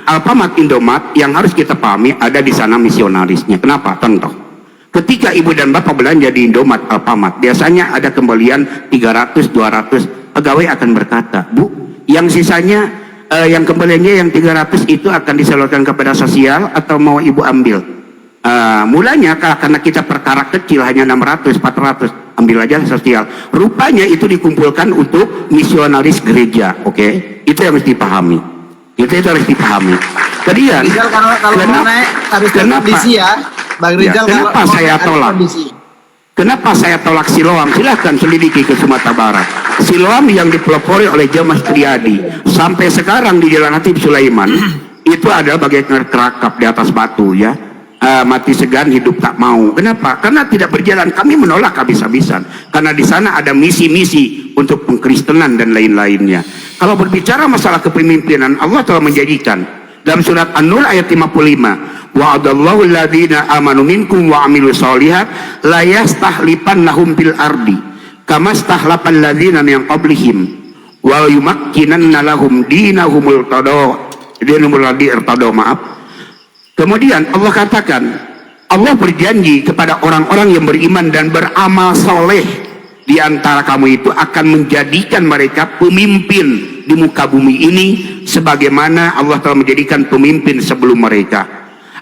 A: Alfamart, Indomaret yang harus kita pahami ada di sana misionarisnya. Kenapa? Contoh. Ketika ibu dan bapak belanja di Indomaret, Alfamart, biasanya ada kembalian 300-200. Pegawai akan berkata, Bu, yang sisanya, yang kembaliannya yang 300 itu akan disalurkan kepada sosial atau mau ibu ambil? Mulanya karena kita perkara kecil hanya 600-400, ambil aja sosial. Rupanya itu dikumpulkan untuk misionaris gereja, oke? Itu yang harus dipahami. Itu harus dipahami. Kemudian, kenapa? Bang Rizal, kenapa saya tolak? Kenapa saya tolak Siloam? Silahkan selidiki ke Sumatera Barat. Siloam yang dipelopori oleh Jamas Triadi sampai sekarang di Jalan Hatib Sulaiman itu adalah bagaikan kerakap di atas batu, ya. Mati segan, hidup tak mau. Kenapa? Karena tidak berjalan. Kami menolak habis-habisan. Karena di sana ada misi-misi untuk pengkristenan dan lain-lainnya. Kalau berbicara masalah kepemimpinan, Allah telah menjanjikan dalam surat An-Nur ayat 55, wa'adallahu alladhina amanu minkum wa amilu sholihat la yastahlifannahum fil ardi kama stahlafal ladzina min qablihim wa yumakkinanna lahum dinahumul irtado. Kemudian Allah katakan, Allah berjanji kepada orang-orang yang beriman dan beramal soleh di antara kamu itu akan menjadikan mereka pemimpin di muka bumi ini sebagaimana Allah telah menjadikan pemimpin sebelum mereka.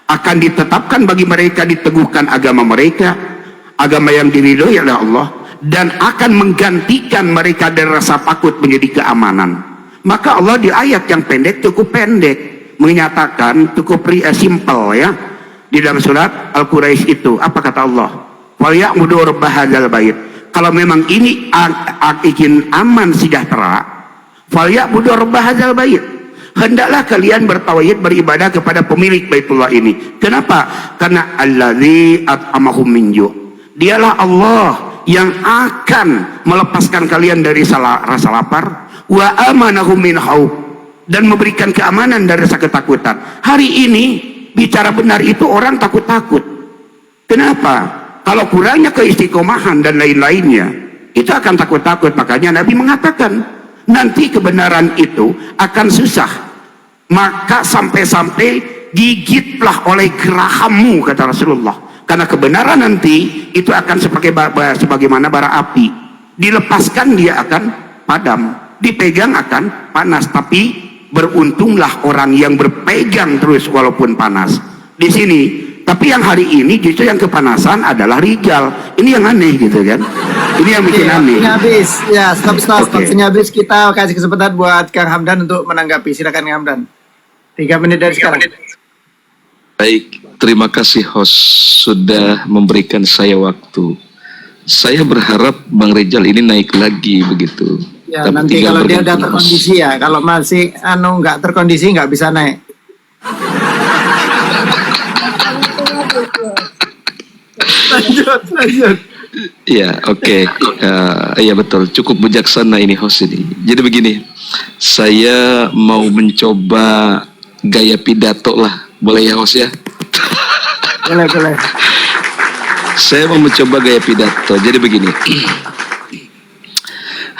A: Akan ditetapkan bagi mereka, diteguhkan agama mereka, agama yang diridhoi oleh Allah, dan akan menggantikan mereka dari rasa takut menjadi keamanan. Maka Allah di ayat yang pendek, cukup pendek, menyatakan cukup simple, ya. Di dalam surat Al-Quraisy itu apa kata Allah? Wal ya'budu rabb hadzal bait. Kalau memang ini ingin aman sejahtera, fal ya'budu rabb hadzal bait. Hendaklah kalian bertauhid, beribadah kepada pemilik Baitullah ini. Kenapa? Karena allazi at'amahum min ju'. Dialah Allah yang akan melepaskan kalian dari rasa lapar, wa amanahum min khauf, dan memberikan keamanan dari rasa ketakutan. Hari ini bicara benar itu orang takut-takut. Kenapa? Kalau kurangnya keistiqomahan dan lain-lainnya, itu akan takut-takut. Makanya Nabi mengatakan, nanti kebenaran itu akan susah. Maka sampai-sampai gigitlah oleh gerahammu, kata Rasulullah. Karena kebenaran nanti itu akan sebagaimana bara api. Dilepaskan dia akan padam, dipegang akan panas. Tapi beruntunglah orang yang berpegang terus walaupun panas. Di sini Tapi yang hari ini justru yang kepanasan adalah Rijal. Ini yang aneh gitu kan. Ini yang bikin aneh.
C: Waktunya habis. Ya, stop.
A: Oke.
C: Waktunya habis. Kita kasih kesempatan buat Kang Hamdan untuk menanggapi. Silakan Kang Hamdan. 3 menit dari sekarang.
E: Baik, terima kasih host sudah memberikan saya waktu. Saya berharap Bang Rizal ini naik lagi begitu.
C: Ya,
E: Tapi
C: nanti
E: tinggal
C: kalau dia udah
E: bergantung
C: terkondisi ya. Kalau masih nggak terkondisi nggak bisa naik. Lanjut.
E: Ya, oke. Iya betul, cukup bijaksana ini host ini. Jadi begini, saya mau mencoba gaya pidato lah. Boleh ya host ya?
C: Boleh.
E: Saya mau mencoba gaya pidato. Jadi begini.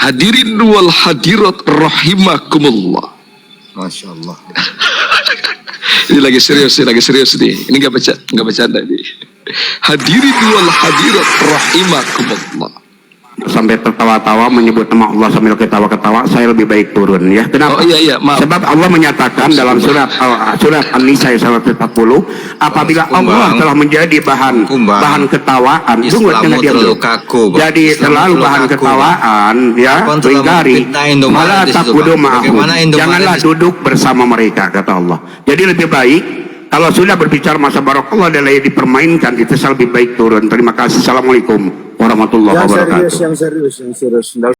E: Hadirin wal hadirat rahimakumullah.
J: Masya Allah.
E: Ini lagi serius nih. Ini nggak bercanda nih. Hadirin wal hadirat rahimakumullah.
A: Sampai tertawa-tawa menyebut nama Allah sambil ketawa-ketawa, saya lebih baik turun ya. Kenapa?
E: Oh iya, maaf.
A: Sebab Allah menyatakan dalam surat An-Nisa 140, apabila Allah telah menjadi bahan ketawaan, tunggu dengan diam dulu. Jadi terlalu bahan ketawaan ya, ringkari, malah takudu ma'ahum. Janganlah duduk bersama mereka, kata Allah. Jadi lebih baik kalau sudah berbicara masa barakallah adalah dipermainkan, itu lebih baik turun. Terima kasih. Assalamualaikum warahmatullahi wabarakatuh.
D: Yang serius.